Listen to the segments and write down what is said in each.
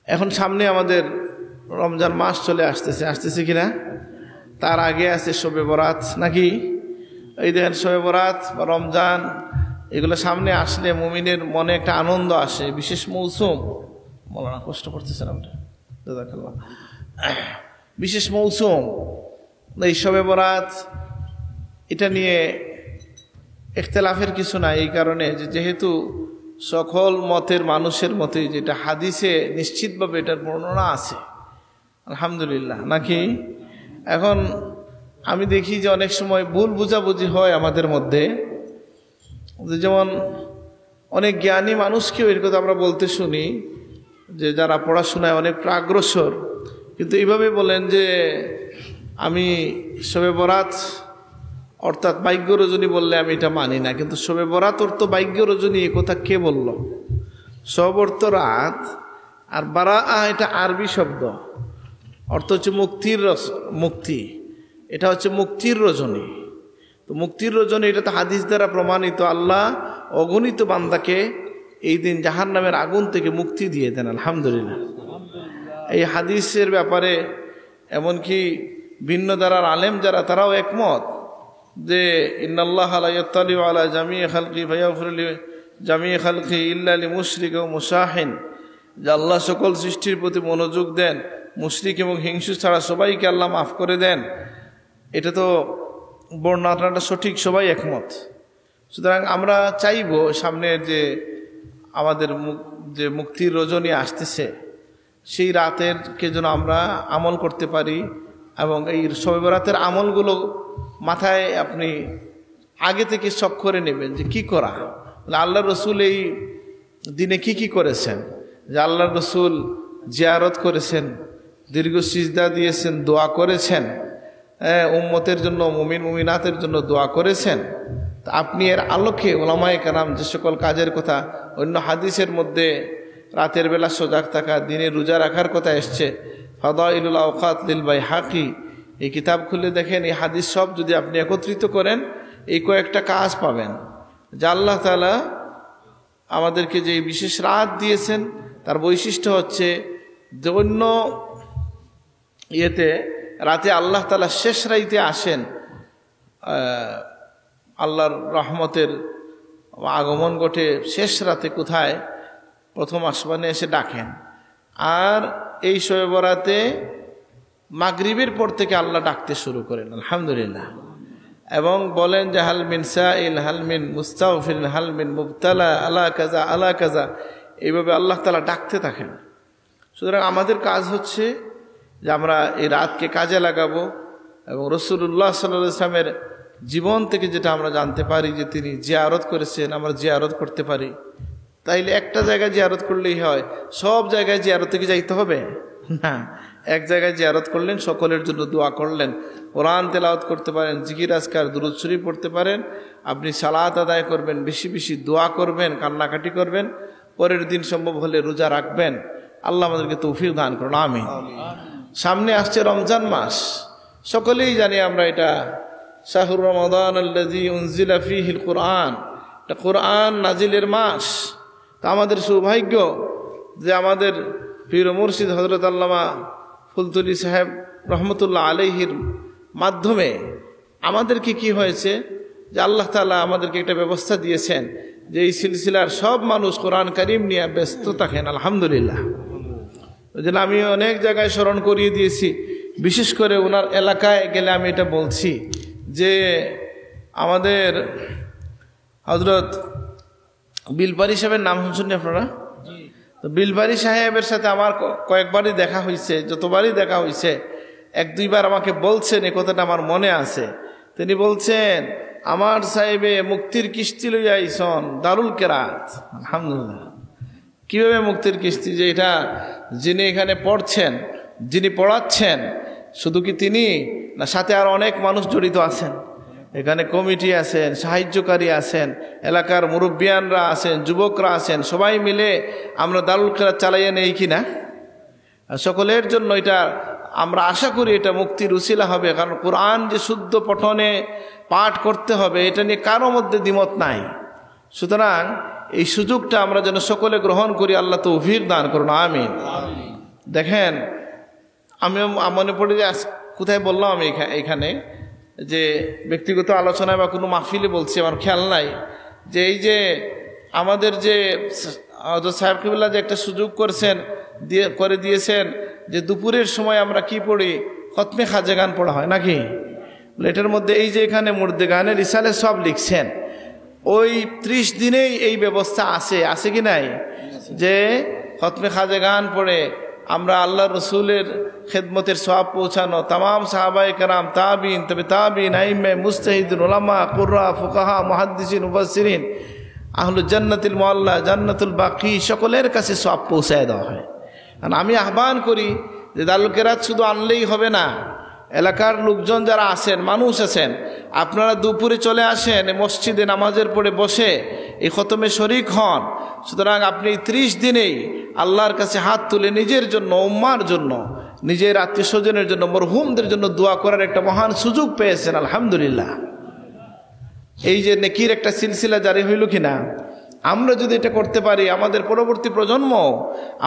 এখন সামনে আমাদের রমজান মাস চলে আসতেছে কিনা? তার আগে আছে শবে বরাত, নাকি? এই দেখেন শবে বরাত বা রমজান এগুলো সামনে আসলে মুমিনের মনে একটা আনন্দ আসে, বিশেষ মৌসুম। মৌলানা কষ্ট করতেছেন আপনি, জাযাকাল্লাহ। বিশেষ মৌসুম এই শবে বরাত, এটা নিয়ে ইখতিলাফের কিছু নাই। এই কারণে যেহেতু সকল মতের মানুষের মতে যেটা হাদিসে নিশ্চিতভাবে এটার বর্ণনা আছে, আলহামদুলিল্লাহ, নাকি? এখন আমি দেখি যে অনেক সময় ভুল বুঝাবুঝি হয় আমাদের মধ্যে, যেমন অনেক জ্ঞানী মানুষকেও এর কথা আমরা বলতে শুনি যে যারা পড়াশোনায় অনেক প্রাগ্রসর, কিন্তু এইভাবে বলেন যে আমি শবে বরাত অর্থাৎ ভাগ্য রজনী বললে আমি এটা মানি না, কিন্তু শবে বরাত অর্থ ভাগ্য রজনী, এ কথা কে বলল? শব অর্থ রাত, আর বারা এটা আরবি শব্দ, অর্থ হচ্ছে মুক্তি, এটা হচ্ছে মুক্তির রজনী। তো মুক্তির রজনী এটা তো হাদিস দ্বারা প্রমাণিত। আল্লাহ অগণিত বান্দাকে এই দিন জাহান্নামের আগুন থেকে মুক্তি দিয়ে দেন, আলহামদুলিল্লাহ। এই হাদিসের ব্যাপারে এমনকি ভিন্ন ধারার আলেম যারা, তারাও একমত যে ইন্নাল্লাহ লা ইয়াত্তালিউ আলা জামিই খালকি ফায়াগফিরু লিজামিই খালকি ইল্লা লিমুশরিক ওয়া মুশাহিন, যে আল্লাহ সকল সৃষ্টির প্রতি মনোযোগ দেন, মুশরিক এবং হিংসু ছাড়া সবাইকে আল্লাহ মাফ করে দেন। এটা তো বর্ণনাটা সঠিক, সবাই একমত। সুতরাং আমরা চাইব সামনের যে আমাদের যে মুক্তির রজনী আসতেছে, সেই রাতেরকে যেন আমরা আমল করতে পারি, এবং এই শবে বরাতের আমলগুলো মাথায় আপনি আগে থেকে শখ করে নেবেন যে কি করা। আল্লাহ রসুল এই দিনে কি করেছেন, যে আল্লাহ রসুল জিয়ারত করেছেন, দীর্ঘ সিজদা দিয়েছেন, দোয়া করেছেন, উম্মতের জন্য, মুমিন মুমিনাতের জন্য দোয়া করেছেন। তা আপনি এর আলোকে ওলামায়ে কেরাম যে সকল কাজের কথা অন্য হাদিসের মধ্যে রাতের বেলা সজাগ থাকা, দিনে রোজা রাখার কথা এসছে, ফাদাইলুল আওকাত লিল বাইহাকি, এই কিতাব খুলে দেখেন, এই হাদিস সব যদি আপনি একত্রিত করেন, এই কয়েকটা কাজ পাবেন যে আল্লাহ তাআলা আমাদেরকে যে বিশেষ রাত দিয়েছেন, তার বৈশিষ্ট্য হচ্ছে যে অন্য ইয়েতে রাতে আল্লাহ তাআলা শেষ রাইতে আসেন, আল্লাহর রহমতের আগমন ঘটে শেষ রাতে। কোথায়? প্রথম আসমানে এসে ডাকেন। আর এই শবে বরাতে মাগরিবের পর থেকে আল্লাহ ডাকতে শুরু করেন, আলহামদুলিল্লাহ, এবং বলেন যে হাল মিন সাইল, হাল মিন মুস্তাগফির, হাল মিন মুবতালা, আলা কাজা আলা কাজা, এইভাবে আল্লাহ তাআলা ডাকতে থাকেন। সুতরাং আমাদের কাজ হচ্ছে যে আমরা এই রাতকে কাজে লাগাবো, এবং রাসূলুল্লাহ সাল্লাল্লাহু আলাইহি ওয়াসাল্লামের জীবন থেকে যেটা আমরা জানতে পারি যে তিনি জিয়ারত করেছেন, আমরা জিয়ারত করতে পারি। তাইলে একটা জায়গায় জিয়ারত করলেই হয়? সব জায়গায় জিয়ারত থেকে যাইতে হবে না। এক জায়গায় জিয়ারত করলেন, সকলের জন্য দোয়া করলেন, কোরআন তেলাওয়াত করতে পারেন, জিকির আজকার দুরূদ শরীফ পড়তে পারেন, আপনি সালাত আদায় করবেন, বেশি বেশি দোয়া করবেন, কান্নাকাটি করবেন, পরের দিন সম্ভব হলে রোজা রাখবেন। আল্লাহ আমাদেরকে তৌফিক দান করুন, আমিন। সামনে আসছে রমজান মাস, সকলেই জানি আমরা, এটা শাহরু রমাদান আল্লাযী উনজিলা ফীহিল কুরআন, এটা কোরআন নাজিলের মাস। তা আমাদের সৌভাগ্য যে আমাদের পীর মুর্শিদ হযরত আল্লামা ফুলতুলি সাহেব রহমতুল্লাহ আলাইহির মাধ্যমে আমাদেরকে কি হয়েছে যে আল্লাহ তাআলা আমাদেরকে একটা ব্যবস্থা দিয়েছেন যে এই সিলসিলার সব মানুষ কোরআন কারীম নিয়ে ব্যস্ত থাকেন, আলহামদুলিল্লাহ। ওই জন্য আমি অনেক জায়গায় স্মরণ করিয়ে দিয়েছি, বিশেষ করে ওনার এলাকায় গেলে আমি এটা বলছি যে আমাদের হযরত বিলবাড়ি সাহেবের নাম শুনছেন আপনারা? তো বিলবাড়ি সাহেবের সাথে আমার কয়েকবারই দেখা হয়েছে, যতবারই দেখা হয়েছে এক দুইবার আমাকে বলছেন, এই কথাটা আমার মনে আছে। তিনি বলছেন, আমার সাহেবে মুক্তির কিস্তি লইয়া আইসন দারুল কেরাত, আলহামদুলিল্লাহ। কিভাবে মুক্তির কিস্তি? যে এটা যিনি এখানে পড়ছেন, যিনি পড়াচ্ছেন, শুধু কি তিনি না, সাথে আর অনেক মানুষ জড়িত আছেন। এখানে কমিটি আছেন, সাহায্যকারী আছেন, এলাকার মুরব্বিয়ানরা আছেন, যুবকরা আছেন, সবাই মিলে আমরা দারুল কেরাত চালাইয়া নেই কিনা? সকলের জন্য এটা আমরা আশা করি এটা মুক্তির উসিলা হবে। কারণ কোরআন যে শুদ্ধ পঠনে পাঠ করতে হবে, এটা নিয়ে কারো মধ্যে দ্বিমত নাই। সুতরাং এই সুযোগটা আমরা যেন সকলে গ্রহণ করি, আল্লাহ তৌফিক দান করুন, আমিন। দেখেন আমি মনে পড়ে যে কোথায় বললাম আমি এখানে যে ব্যক্তিগত আলোচনায় বা কোনো মাহফিলে বলছি, আমার খেয়াল নাই, যে এই যে আমাদের যে সাহেব কিবুল্লাহ যে একটা সুযোগ করে দিয়েছেন যে দুপুরের সময় আমরা কি পড়ি, খতমে খাজে গান পড়া হয় নাকি? এটার মধ্যে এই যে এখানে মুর্দে গানের রিসালে সব লিখছেন, ওই 30 দিনেই এই ব্যবস্থা আছে কি নাই, যে খতমে খাজে গান পড়ে আমরা আল্লাহ রসুলের খেদমতের সওয়াব পৌঁছানো, তামাম সাহাবায়ে কেরাম, তাবিন, তবে তাবিন, আইম্মে, মুজতাহিদিন, উলামা, কুররা, ফুকাহা, মুহাদ্দিসিন, মুফাসসিরিন, আহলুল জান্নাতুল মুআল্লা, জান্নাতুল বাকি, সকলের কাছে সওয়াব পৌঁছায় দেওয়া হয়। আর আমি আহ্বান করি যে দারুল কেরাত শুধু আনলেই হবে না, এলাকার লোকজন যারা আছেন, মানুষ আছেন, আপনারা দুপুরে চলে আসেন মসজিদে নামাজের পরে বসে এই খতমে শরিক হন। সুতরাং আপনি 30 দিনেই আল্লাহর কাছে হাত তুলে নিজের জন্য, উম্মার জন্য, নিজের আত্মীয় স্বজনের জন্য, মরহুমদের জন্য দোয়া করার একটা মহান সুযোগ পেয়েছেন, আলহামদুলিল্লাহ। এই যে নেকির একটা সিলসিলা জারি হইল কিনা, আমরা যদি এটা করতে পারি আমাদের পরবর্তী প্রজন্ম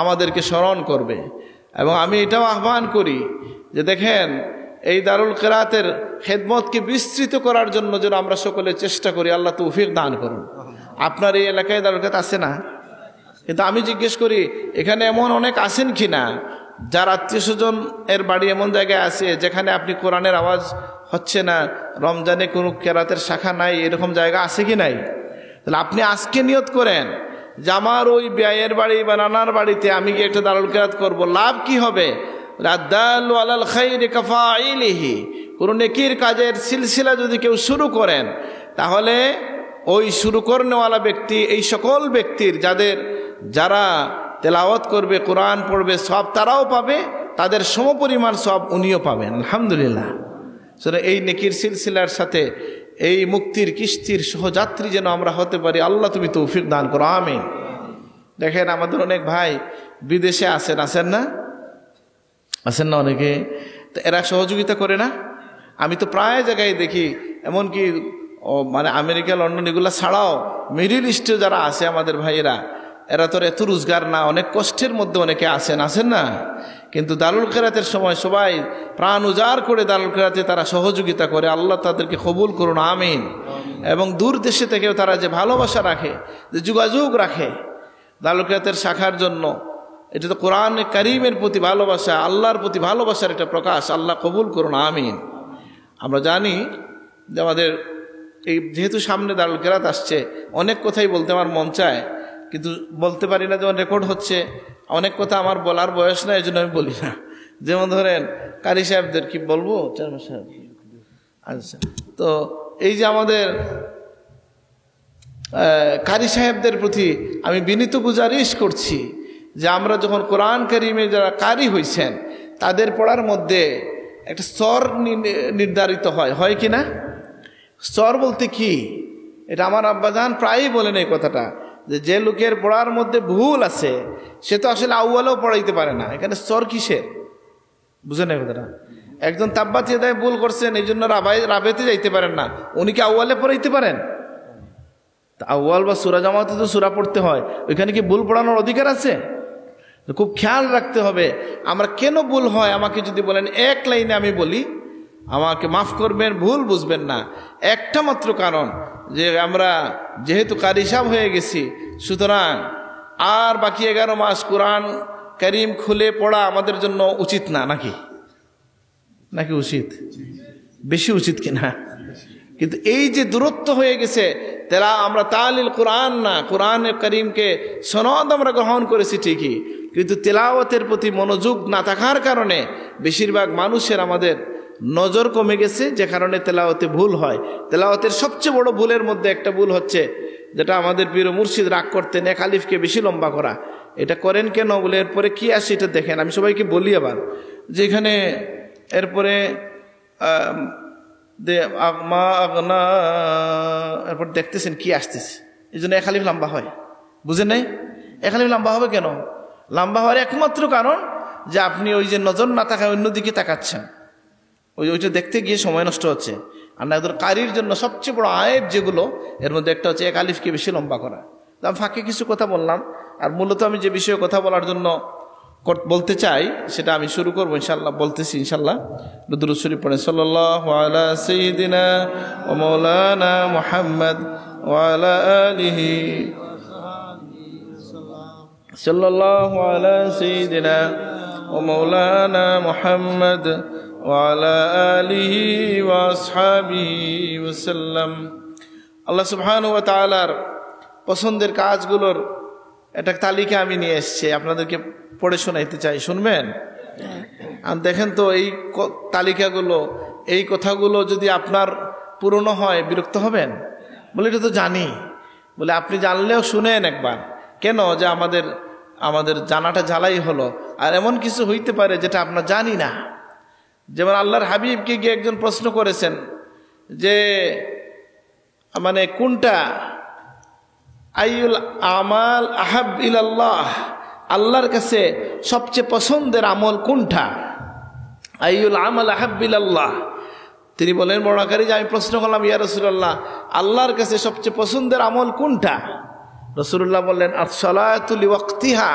আমাদেরকে স্মরণ করবে। এবং আমি এটাও আহ্বান করি যে দেখেন এই দারুল কেরাতের খেদমতকে বিস্তৃত করার জন্য যেন আমরা সকলে চেষ্টা করি, আল্লাহ তৌফিক দান করুন। আপনার এই এলাকায় দারুল কেরাত আছে না? কিন্তু আমি জিজ্ঞেস করি এখানে এমন অনেক আছেন কি না যার আত্মীয় স্বজন এর বাড়ি এমন জায়গায় আছে যেখানে আপনি কোরআনের আওয়াজ হচ্ছে না, রমজানে কোনো কেরাতের শাখা নাই, এরকম জায়গা আছে কি নাই? তাহলে আপনি আজকে নিয়ত করেন যে আমার ওই ব্যয়ের বাড়ি বা নানার বাড়িতে আমি গিয়ে একটা দারুল কেরাত করবো, লাভ কি হবে? আদাল্লু আলাল খাইরি কাফাইলিহি, কোন নেকির কাজের সিলসিলা যদি কেউ শুরু করেন তাহলে ওই শুরু করনেওয়ালা ব্যক্তি, এই সকল ব্যক্তির যারা তেলাওয়াত করবে, কোরআন পড়বে, সব তারাও পাবে, তাদের সমপরিমাণ সব উনিও পাবেন, আলহামদুলিল্লাহ। সেটা এই নেকির সিলসিলার সাথে এই মুক্তির কিস্তির সহযাত্রী যেন আমরা হতে পারি, আল্লাহ তুমি তৌফিক দান করো, আমিন। দেখেন আমাদের অনেক ভাই বিদেশে আছেন না অনেকে, তো এরা সহযোগিতা করে না? আমি তো প্রায় জায়গায় দেখি, এমনকি মানে আমেরিকা, লন্ডন এগুলা ছাড়াও মিডিল ইস্টে যারা আছে আমাদের ভাইয়েরা, এরা তো এত রোজগার না, অনেক কষ্টের মধ্যে অনেকে আছেন না, কিন্তু দারুল কেরাতের সময় সবাই প্রাণ উজাড় করে দারুল কেরাতে তারা সহযোগিতা করে, আল্লাহ তাদেরকে কবুল করুন, আমিন। এবং দূর দেশে থেকেও তারা যে ভালোবাসা রাখে, যে যোগাযোগ রাখে দারুল কেরাতের শাখার জন্য, এটা তো কোরআন কারীমের প্রতি ভালোবাসা, আল্লাহর প্রতি ভালোবাসার একটা প্রকাশ, আল্লাহ কবুল করুন, আমিন। আমরা জানি যে আমাদের এই যেহেতু সামনে দারুল কেরাত আসছে, অনেক কথাই বলতে আমার মন চায় কিন্তু বলতে পারি না, যেমন রেকর্ড হচ্ছে, অনেক কথা আমার বলার বয়স না, এই জন্য আমি বলি না। যেমন ধরেন কারি সাহেবদের কি বলবো, চেয়ারম্যান সাহেব, আচ্ছা, তো এই যে আমাদের কারি সাহেবদের প্রতি আমি বিনীত গুজারিশ করছি যে আমরা যখন কোরআন কারীমে যারা কারি হয়েছেন তাদের পড়ার মধ্যে একটা স্তর নির্ধারিত হয় কি না? স্তর বলতে কি, এটা আমার আব্বাজান প্রায়ই বলেন এই কথাটা, যে লোকের পড়ার মধ্যে ভুল আছে সে তো আসলে আউয়ালেও পড়াইতে পারে না, এখানে স্তর কিসের? বুঝেন এই কথাটা? একজন তাব্বাত ইয়াদায় ভুল করছেন, এই জন্য রাবেতে যাইতে পারেন না, উনি কি আউয়ালে পড়াইতে পারেন? আউয়াল বা সূরা জামাতে তো সূরা পড়তে হয়, ওইখানে কি ভুল পড়ানোর অধিকার আছে? খুব খেয়াল রাখতে হবে আমরা কেন ভুল হয়। আমাকে যদি বলেন এক লাইনে আমি বলি, আমাকে মাফ করবেন, ভুল বুঝবেন না, একটা মাত্র কারণ যে আমরা যেহেতু কারি সাহেব হয়ে গেছি, সুতরাং আর বাকি 11 মাস কোরআন কারীম খুলে পড়া আমাদের জন্য উচিত না, নাকি উচিত? বেশি উচিত কিনা? কিন্তু এই যে দূরত্ব হয়ে গেছে, আমরা তালিল কোরআন না, কোরআন কারীমকে সনদ আমরা গ্রহণ করেছি ঠিকই, কিন্তু তেলাওয়াতের প্রতি মনোযোগ না থাকার কারণে বেশিরভাগ মানুষের আমাদের নজর কমে গেছে, যে কারণে তেলাওয়াতে ভুল হয়। তেলাওয়াতের সবচেয়ে বড় ভুলের মধ্যে একটা ভুল হচ্ছে, যেটা আমাদের পীর মুর্শিদ রাগ করতেন, এক আলিফকে বেশি লম্বা করা। এটা করেন কেন বলে, এরপরে কি আসে এটা দেখেন। আমি সবাইকে বলি আবার যে এখানে এরপরে এরপর দেখতেছেন কি আসতেছে, এই জন্য এক আলিফ লম্বা হয়। বুঝেন নাই? এক আলিফ লম্বা হবে কেন? লম্বা হওয়ার একমাত্র কারণ যে আপনি ওই যে নজর না থাকায় অন্যদিকে তাকাচ্ছেন, ওইটা দেখতে গিয়ে সময় নষ্ট হচ্ছে। আর না, একজন কারির জন্য সবচেয়ে বড় আয়েব যেগুলো, এর মধ্যে একটা হচ্ছে এক আলিফকে বেশি লম্বা করা। আমি ফাঁকে কিছু কথা বললাম, আর মূলত আমি যে বিষয়ে কথা বলার জন্য বলতে চাই, সেটা আমি শুরু করবো ইনশাল্লাহ, বলতেছি ইনশাল্লাহ। দুরূদ শরীফ পড়েন, সাল্লাল্লাহু আলা সাইয়্যিদিনা ওয়া মাওলানা মুহাম্মদ ওয়া আলা আলিহি, সাল্লাল্লাহু আলা সাইয়্যিদিনা ওয়া মাওলানা মুহাম্মদ ওয়া আলা আলিহি ওয়া আসহাবিহি ওয়া সাল্লাম। আল্লাহ সুবহানাহু ওয়া তাআলার পছন্দের কাজগুলোর একটা তালিকা আমি নিয়ে এসেছি, আপনাদেরকে পড়ে শোনাইতে চাই, শুনবেন? আর দেখেন তো এই তালিকাগুলো, এই কথাগুলো যদি আপনার পুরনো হয় বিরক্ত হবেন? বলে এটা তো জানি, বলে আপনি জানলেও শুনেন একবার, কেন যে আমাদের জানাটা জ্বালাই হলো। আর এমন কিছু হইতে পারে যেটা আপনার জানি না। যেমন আল্লাহর হাবিবকে গিয়ে একজন প্রশ্ন করেছেন যে মানে কোনটা আইয়ুল আমাল আহাব ইলাল্লাহ, আল্লাহর কাছে সবচেয়ে পছন্দের আমল কোনটা? আইয়ুল আমাল আহাব ইলাল্লাহ। তিনি বলেন বর্ণনাকারী যে আমি প্রশ্ন করলাম, ইয়া রাসূলুল্লাহ, আল্লাহর কাছে সবচেয়ে পছন্দের আমল কোনটা? রাসূলুল্লাহ বললেন আস-সালাতু লিওয়াক্তিহা,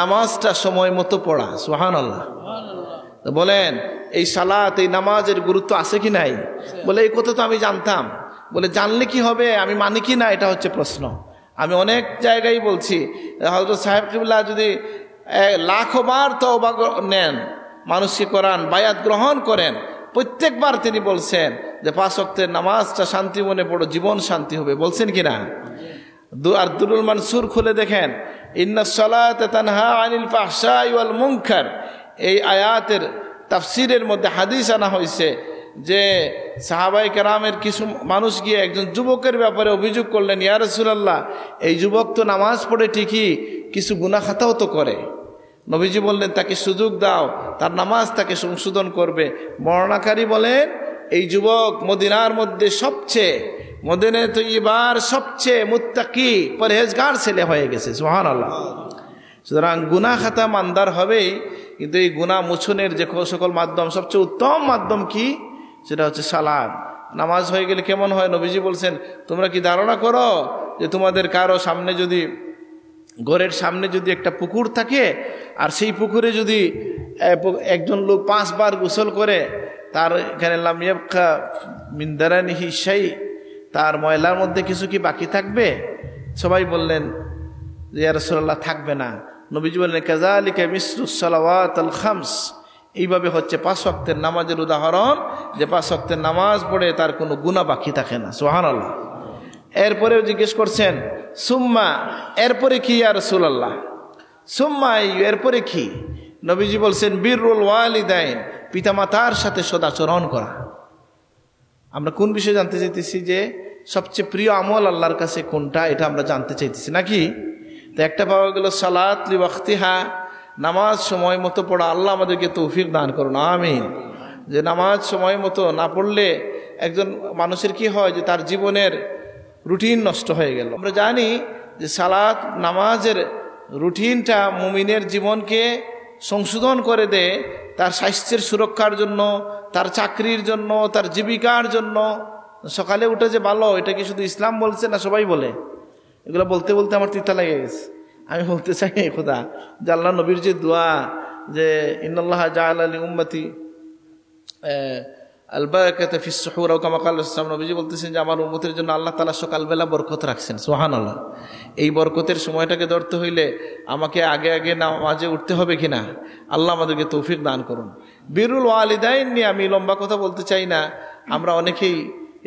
নামাজটা সময় মতো পড়া। সুবহানাল্লাহ। বলেন এই সালাত, এই নামাজের গুরুত্ব আছে কি নাই? বলে এই কথা তো আমি জানতাম। বলে জানলে কি হবে, আমি মানি কি না, এটা হচ্ছে প্রশ্ন। আমি অনেক জায়গায় বলছি, হযরত সাহেব কিবলা যদি লাখবার তওবা নেন, মানুষকে করান, বায়াত গ্রহণ করেন, প্রত্যেকবার তিনি বলছেন যে 5 ওয়াক্তের নামাজটা শান্তি মনে পড়ো, জীবন শান্তি হবে। বলছেন কিনা? আর দুরুল মানসুর খুলে দেখেন, ইন্নাস সালাতা তানহা আনিল ফাহশাই ওয়াল মুনকার, এই আয়াতের তাফসিরের মধ্যে হাদিস আনা হয়েছে যে সাহাবায়ে কেরামের কিছু মানুষ গিয়ে একজন যুবকের ব্যাপারে অভিযোগ করলেন, ইয়া রাসূলুল্লাহ, এই যুবক তো নামাজ পড়ে ঠিকই, কিছু গুনাহ খাতাও তো করে। নবীজি বললেন তাকে সুযোগ দাও, তার নামাজ তাকে সংশোধন করবে। বর্ণনাকারী বলেন এই যুবক মদিনার মধ্যে মদিনায়ে তৈয়্যিবার সবচেয়ে মুত্তাকি পরহেজগার ছেলে হয়ে গেছে। সুবহানাল্লাহ। সুতরাং গুনাহ খাতা মানদার হবেই, কিন্তু এই গুনাহ মোচনের যে সকল মাধ্যম, সবচেয়ে উত্তম মাধ্যম কি? সেটা হচ্ছে সালাত। নামাজ হয়ে গেলে কেমন হয়? নবীজি বলছেন, তোমরা কি ধারণা করো যে তোমাদের কারো সামনে যদি, ঘরের সামনে যদি একটা পুকুর থাকে, আর সেই পুকুরে যদি একজন লোক 5 বার গোসল করে, তার এখানে লাম ইয়াবকা মিন দারানিহি শাই, তার ময়লার মধ্যে কিছু কি বাকি থাকবে? সবাই বললেন যে ইয়া রাসূলুল্লাহ, থাকবে না। নবীজি বললেন কাযালিকা মিসলুস সালাওয়াতুল খামস, এইভাবে হচ্ছে 5 ওয়াক্তের নামাজের উদাহরণ, যে 5 ওয়াক্তের নামাজ পড়ে তার কোনো গুনাহ বাকি থাকে না। সুবহানাল্লাহ। এরপরেও জিজ্ঞেস করছেন সুম্মা, এরপরে কি ইয়া রাসূলুল্লাহ? সুম্মা, এরপরে কি? নবীজি বলছেন বিররুল ওয়ালিদাইন, পিতামাতার সাথে সদাচরণ করা। আমরা কোন বিষয়ে জানতে চাইতেছি? যে সবচেয়ে প্রিয় আমল আল্লাহর কাছে কোনটা, এটা আমরা জানতে চাইতেছি নাকি? তো একটা পাওয়া গেল সালাত লিওয়াক্তিহা, নামাজ সময় মতো পড়া। আল্লাহ আমাদেরকে তৌফিক দান করুন, আমিন। যে নামাজ সময় মতো না পড়লে একজন মানুষের কি হয়, যে তার জীবনের রুটিন নষ্ট হয়ে গেল। আমরা জানি যে সালাত, নামাজের রুটিনটা মুমিনের জীবনকে সংশোধন করে দেয়, তার স্বাস্থ্যের সুরক্ষার জন্য, তার চাকরির জন্য, তার জীবিকার জন্য। সকালে উঠে যে ভালো, এটা কি শুধু ইসলাম বলছে না সবাই বলে? এগুলো বলতে বলতে আমার তিতা লেগে গেছে। আমি বলতে চাই খোদা, যে আল্লাহ নবীর যে দোয়া, যে ইন্নাল্লাহা জাআলা লি উম্মতি আল বারাকাতা ফিস সুহুর, ও কামা ক্বালা সাল্লাল্লাহু আলাইহি ওয়াসাল্লাম, নবীজি বলতেছেন যে আমার উম্মতের জন্য আল্লাহ তাআলা সকালবেলা বরকত রাখছেন। সুবহানাল্লাহ। এই বরকতের সময়টাকে ধরতে হইলে আমাকে আগে আগে নামাজে উঠতে হবে কিনা? আল্লাহ আমাদেরকে তৌফিক দান করুন। বিরুল ওয়ালিদাইন নিয়ে আমি লম্বা কথা বলতে চাই না। আমরা অনেকেই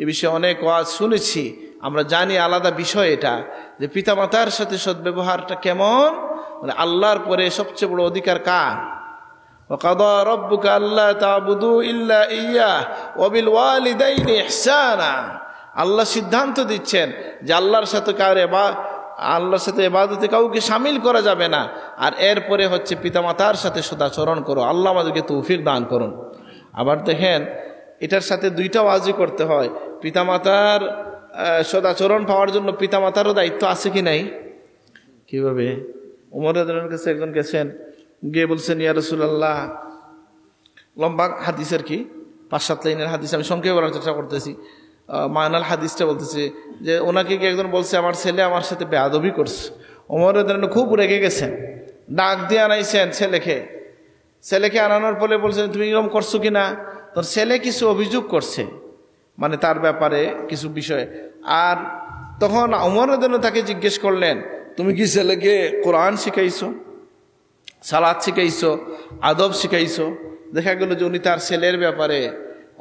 এ বিষয়ে অনেক ওয়াজ শুনেছি, আমরা জানি আলাদা বিষয় এটা, যে পিতামাতার সাথে সদ্ব্যবহারটা কেমন, মানে আল্লাহর পরে সবচেয়ে বড় অধিকার কার? وَقَضَى رَبُّكَ أَلَّا تَعْبُدُوا إِلَّا إِيَّاهُ وَبِالْوَالِدَيْنِ إِحْسَانًا। আল্লাহ সিদ্ধান্ত দিচ্ছেন যে আল্লাহর সাথে ইবাদতে কাউকে শামিল করা যাবে না, আর এরপরে হচ্ছে পিতামাতার সাথে সদাচরণ করো। আল্লাহ আমাদেরকে তৌফিক দান করুন। আবার দেখেন, এটার সাথে দুইটা ওয়াজি করতে হয়। পিতামাতার সদাচরণ পাওয়ার জন্য পিতামাতারও দায়িত্ব আছে কি নাই? কিভাবে? ওমর রাদিয়াল্লাহু কাছে একজন গেছেন, গিয়ে বলছেন ইয়া রাসূলুল্লাহ, লম্বা হাদিসের কি 5-7 লাইনের হাদিস, আমি সংক্ষেপে বলার চেষ্টা করতেছি, মায়নাল হাদিসটা বলতেছে যে ওনাকে কি একজন বলছে আমার ছেলে আমার সাথে বেয়াদবি করছে। ওমর রাদিয়াল্লাহু খুব রেগে গেছেন, ডাক দিয়ে আনাইছেন ছেলেকে আনানোর পরে বলছেন তুমি এরকম করছো কিনা। তোর ছেলে কিছু অভিযোগ করছে, মানে তার ব্যাপারে কিছু বিষয়। আর তখন ওমর রাদিয়াল্লাহু তাকে জিজ্ঞেস করলেন, তুমি কি ছেলেকে কোরআন শিখাইছো, সালাত শিখাইছো, আদব শিখাইছো? দেখা গেল যে উনি তার ছেলের ব্যাপারে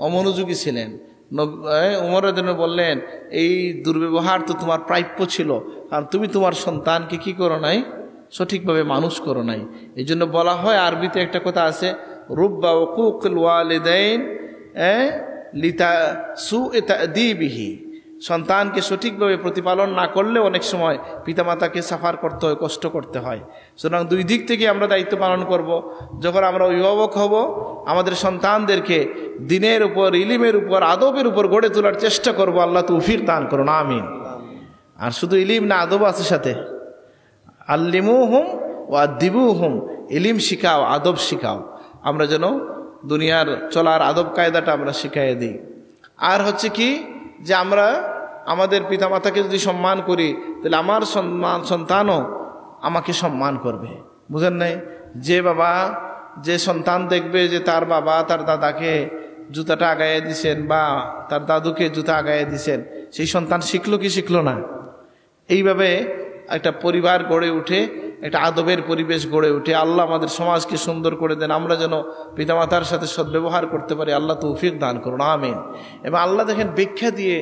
অমনোযোগী ছিলেন। ওমর রাদিয়াল্লাহু বললেন, এই দুর্ব্যবহার তো তোমার প্রাপ্য ছিল, কারণ তুমি তোমার সন্তানকে কি করো নাই, সঠিকভাবে মানুষ করো নাই। এই জন্য বলা হয়, আরবিতে একটা কথা আছে, রুব্বা উকুকুল ওয়ালিদাইন লিতাসুই তা'দীবিহি। সন্তানকে সঠিকভাবে প্রতিপালন না করলে অনেক সময় পিতামাতাকে সাফার করতে হয়, কষ্ট করতে হয়। সুতরাং দুই দিক থেকে আমরা দায়িত্ব পালন করব। যখন আমরা অভিভাবক হব, আমাদের সন্তানদেরকে দ্বীনের উপর, ইলমের উপর, আদবের উপর গড়ে তোলার চেষ্টা করব। আল্লাহ তৌফিক দান করুন, আমিন। আর শুধু ইলম না, আদব আছে সাথে। আল্লিমুহুম ওয়া আদ্দিবুহুম, ইলম শিখাও, আদব শিখাও। আমরা যেন দুনিয়ার চলার আদব কায়দাটা আমরা শিখাইয়ে দিই। আর হচ্ছে কি, যে আমরা আমাদের পিতামাতাকে যদি সম্মান করি, তাহলে আমার সন্তানও আমাকে সম্মান করবে। বুঝেন নাই? যে বাবা, যে সন্তান দেখবে যে তার বাবা তার দাদাকে জুতাটা আগাইয়ে দিছেন বা তার দাদুকে জুতা আগাইয়ে দিছেন, সেই সন্তান শিখলো কি শিখলো না? এইভাবে একটা পরিবার গড়ে উঠে, একটা আদবের পরিবেশ গড়ে উঠে। আল্লাহ আমাদের সমাজকে সুন্দর করে দেন, আমরা যেন পিতামাতার সাথে সদ্ব্যবহার করতে পারি। আল্লাহ তৌফিক দান করুন, আমিন। এবং আল্লাহ দেখেন ব্যাখ্যা দিয়ে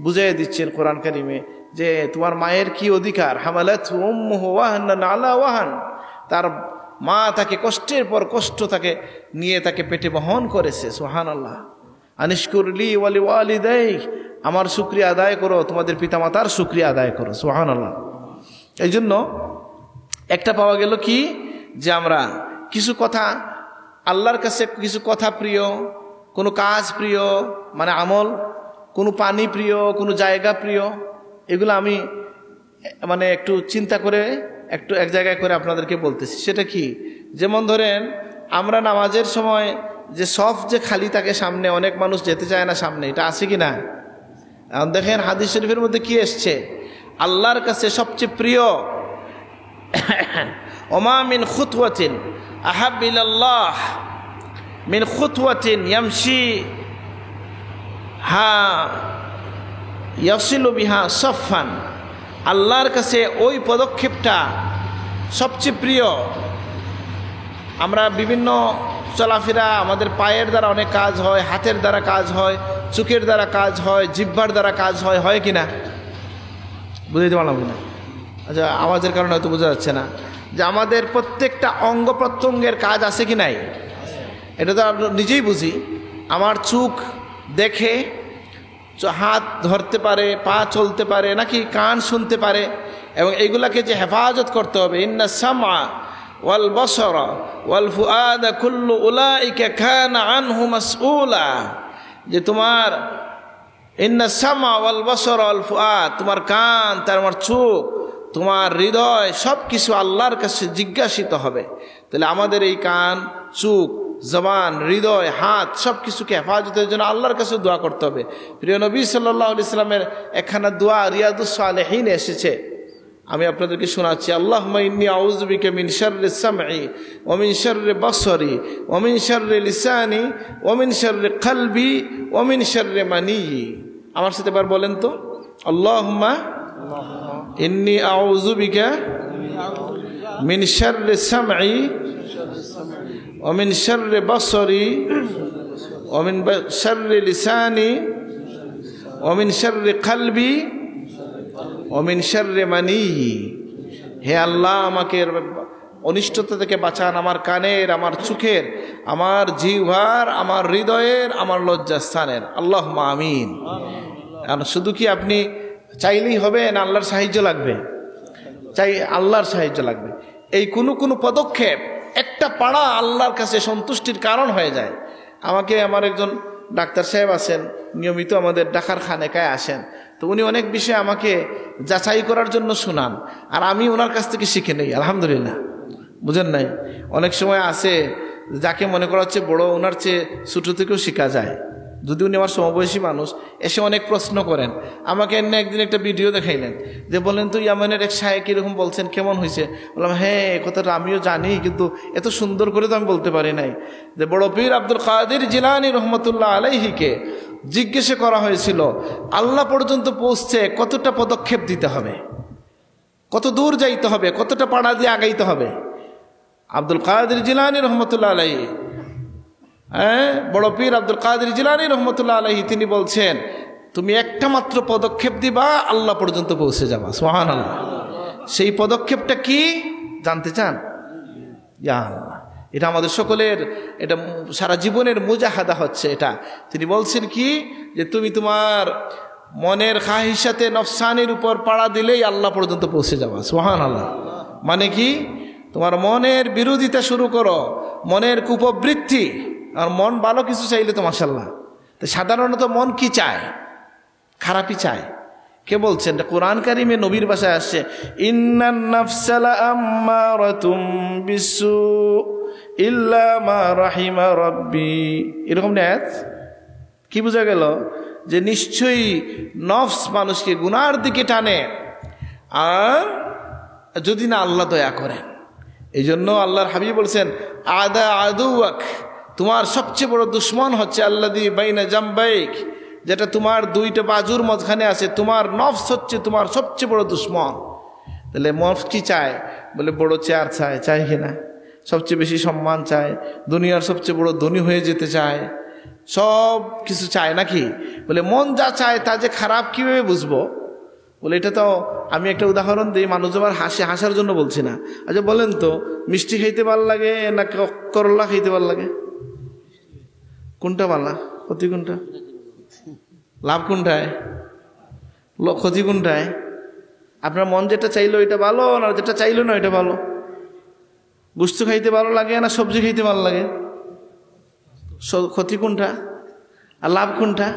বুঝাইয়া দিচ্ছেন কোরআন কারিমে, যে তোমার মায়ের কি অধিকার। হামালাতহু উম্মুহু ওয়াহানান আলা ওয়াহান, তার মা তাকে কষ্টের পর কষ্ট তাকে নিয়ে তাকে পেটে বহন করেছে। সুবহানাল্লাহ। আনিশকুরলি ওয়ালি ওয়ালিদাইক, আমার শুকরিয়া আদায় করো, তোমাদের পিতামাতার শুকরিয়া আদায় করো। সুবহানাল্লাহ। এই জন্য একটা পাওয়া গেল কি, যে আমরা কিছু কথা আল্লাহর কাছে, কিছু কথা প্রিয়, কোনো কাজ প্রিয়, মানে আমল, কোনো পানি প্রিয়, কোনো জায়গা প্রিয়। এগুলো আমি মানে একটু চিন্তা করে একটু এক জায়গায় করে আপনাদেরকে বলতেছি। সেটা কি, যেমন ধরেন আমরা নামাজের সময় যে সফ যে খালি থাকে সামনে, অনেক মানুষ যেতে চায় না সামনে, এটা আছে কি না? এখন দেখেন হাদিস শরীফের মধ্যে কি এসছে, আল্লাহর কাছে সবচেয়ে প্রিয়, ওমা মিন খুতওয়াতিন আহাব ইলাল্লাহ মিন খুতওয়াতিন ইয়ামশি হা ইয়াসিলু বিহা সাফান। আল্লাহর কাছে ওই পদক্ষেপটা সবচেয়ে প্রিয়। আমরা বিভিন্ন চলাফেরা, আমাদের পায়ের দ্বারা অনেক কাজ হয়, হাতের দ্বারা কাজ হয়, চোখের দ্বারা কাজ হয়, জিহ্বার দ্বারা কাজ হয়, হয় কি না? বুঝাইতে পারলাম কিনা? আচ্ছা, আওয়াজের কারণে হয়তো বোঝা যাচ্ছে না যে আমাদের প্রত্যেকটা অঙ্গ প্রত্যঙ্গের কাজ আছে কি নাই। এটা তো আমরা নিজেই বুঝি। আমার চোখ দেখে, হাত ধরতে পারে, পা চলতে পারে, নাকি কান শুনতে পারে, এবং এইগুলাকে যে হেফাজত করতে হবে। ইন্না সামআ ওয়াল বসরা ওয়াল ফুআদা কুল্লু উলাইকা কানা আনহু মাসউলা, যে তোমার ইন্না সামআ ওয়াল বসরা ওয়াল ফুআদ, তোমার কান, তোমার চোখ, তোমার হৃদয়, সব কিছু আল্লাহর কাছে জিজ্ঞাসিত হবে। তাহলে আমাদের এই কান, চোখ, জবান, হৃদয়, হাত সব কিছুকে হেফাজতের জন্য আল্লাহর কাছে দোয়া করতে হবে। প্রিয় নবী সাল্লাল্লাহু আলাইহি সাল্লামের একখানা দোয়া রিয়াদুস সালেহিন এসেছে, আমি আপনাদেরকে শোনাচ্ছি। আল্লাহুম্মা ইন্নী আউযু বিকা মিন শাররি সামঈ ওয়া মিন শাররি বসরি ওয়া মিন শাররি লিসানি ওয়া মিন শাররি কলবি ওয়া মিন শাররি মানিয়্যি। আমার সাথে এবার বলেন তো, আল্লাহুম্মা ইন্নী আউযু বিকা মিন শাররি সামঈ ওয়া মিন শাররি বসরি ওয়া মিন শাররি লিসানি ওয়া মিন শাররি কলবি ওয়া মিন শাররি মানিয়্যি। হে আল্লাহ, আমাকে অনিষ্টতা থেকে বাঁচান, আমার কানের, আমার চোখের, আমার জিহ্বার, আমার হৃদয়ের, আমার লজ্জাস্থানের। আল্লাহুম্মা আমিন। শুধু কি আপনি চাইলেই হবে না, আল্লাহর সাহায্য লাগবে? চাই, আল্লাহর সাহায্য লাগবে। এই কোনো পদক্ষেপ, একটা পাড়া আল্লাহর কাছে সন্তুষ্টির কারণ হয়ে যায়। আমাকে আমার একজন ডাক্তার সাহেব আছেন, নিয়মিত আমাদের ঢাকার খানেকায় আসেন, তো উনি অনেক বিষয়ে আমাকে যাচাই করার জন্য শোনান, আর আমি ওনার কাছ থেকে শিখে নেই, আলহামদুলিল্লাহ। বুঝেন নাই? অনেক সময় আছে যাকে মনে করা হচ্ছে বড়, ওনার চেয়ে ছোটো থেকেও শেখা যায়। যদি উনি আমার সমবয়সী মানুষ, এসে অনেক প্রশ্ন করেন। আমাকে এনে একদিন একটা ভিডিও দেখাইলেন, যে বলেন তো ইয়ামানের এক শায়েখ এরকম বলছেন, কেমন হয়েছে? বললাম হ্যাঁ, এ কথাটা আমিও জানি, কিন্তু এত সুন্দর করে তো আমি বলতে পারি নাই। যে বড় পীর আব্দুল কাদের জিলানী রহমতুল্লাহ আলাইহিকে জিজ্ঞেস করা হয়েছিল, আল্লাহ পর্যন্ত পৌঁছতে কতটা পদক্ষেপ দিতে হবে, কত দূর যাইতে হবে, কতটা পাড়া দিয়ে আগাইতে হবে। আব্দুল কাদের জিলানী রহমতুল্লাহ আলাইহি, বড় পীর আব্দুল কাদের জিলানী রহমতুল্লাহ আলাইহি তিনি বলছেন, তুমি একটা মাত্র পদক্ষেপ দিবা, আল্লাহ পর্যন্ত পৌঁছে যাবা। সুবহানাল্লাহ। সেই পদক্ষেপটা কি জানতে চান? ইয়া আল্লাহ, এটা আমাদের সকলের, এটা সারা জীবনের মুজাহাদা হচ্ছে এটা। তিনি বলছেন কি, যে তুমি তোমার মনের খাহিসাতে নফসানির উপর পাড়া দিলেই আল্লাহ পর্যন্ত পৌঁছে যাবা। সুবহানাল্লাহ। মানে কি? তোমার মনের বিরোধিতা শুরু করো, মনের কুপবৃত্তি। আর মন ভালো কিছু চাইলে তো মাশাআল্লাহ। তো সাধারণত মন কি চায়? খারাপই চায়। কে বলছেন? কোরআন কারিমে নবীর ভাষায় আসছে, ইন্নান নাফসা লাআম্মারাতুম বিসু ইল্লা মা রাহিমা রাব্বি। এরকম আয়াত কি বোঝা গেল? যে নিশ্চয়ই নফস মানুষকে গুনার দিকে টানে, আর যদি না আল্লাহ দয়া করেন। এই জন্য আল্লাহর হাবিব বলছেন, আদা আদুয়াক, তোমার সবচেয়ে বড় দুশ্মন হচ্ছে আল্লাযী বাইনা জামবাইক, যেটা তোমার দুইটা বাজুর মাঝখানে আছে। তোমার নফস হচ্ছে তোমার সবচেয়ে বড় দুশ্মন। তাহলে নফস কি চায়? বলে বড় চেয়ার চায়, চায় কিনা? সবচেয়ে বেশি সম্মান চায়, দুনিয়ার সবচেয়ে বড় ধনী হয়ে যেতে চায়, সব কিছু চায় নাকি? বলে মন যা চায় তা যে খারাপ কিভাবে বুঝবো? বলে এটা তো আমি একটা উদাহরণ দিই, মানুষ আবার হাসার জন্য বলছি না। আচ্ছা বলেন তো, মিষ্টি খাইতে ভালো লাগে না করলা খাইতে ভালো লাগে? কোনটা ভালো? ক্ষতি কোনটা? লাভ কোনটায়? ক্ষতি কোনটায়? আপনার মন যেটা চাইলো এটা ভালো, না যেটা চাইলো না এটা ভালো? গুস্ত খাইতে ভালো লাগে না সবজি খাইতে ভালো লাগে? ক্ষতি কোনটা আর লাভ কোনটা?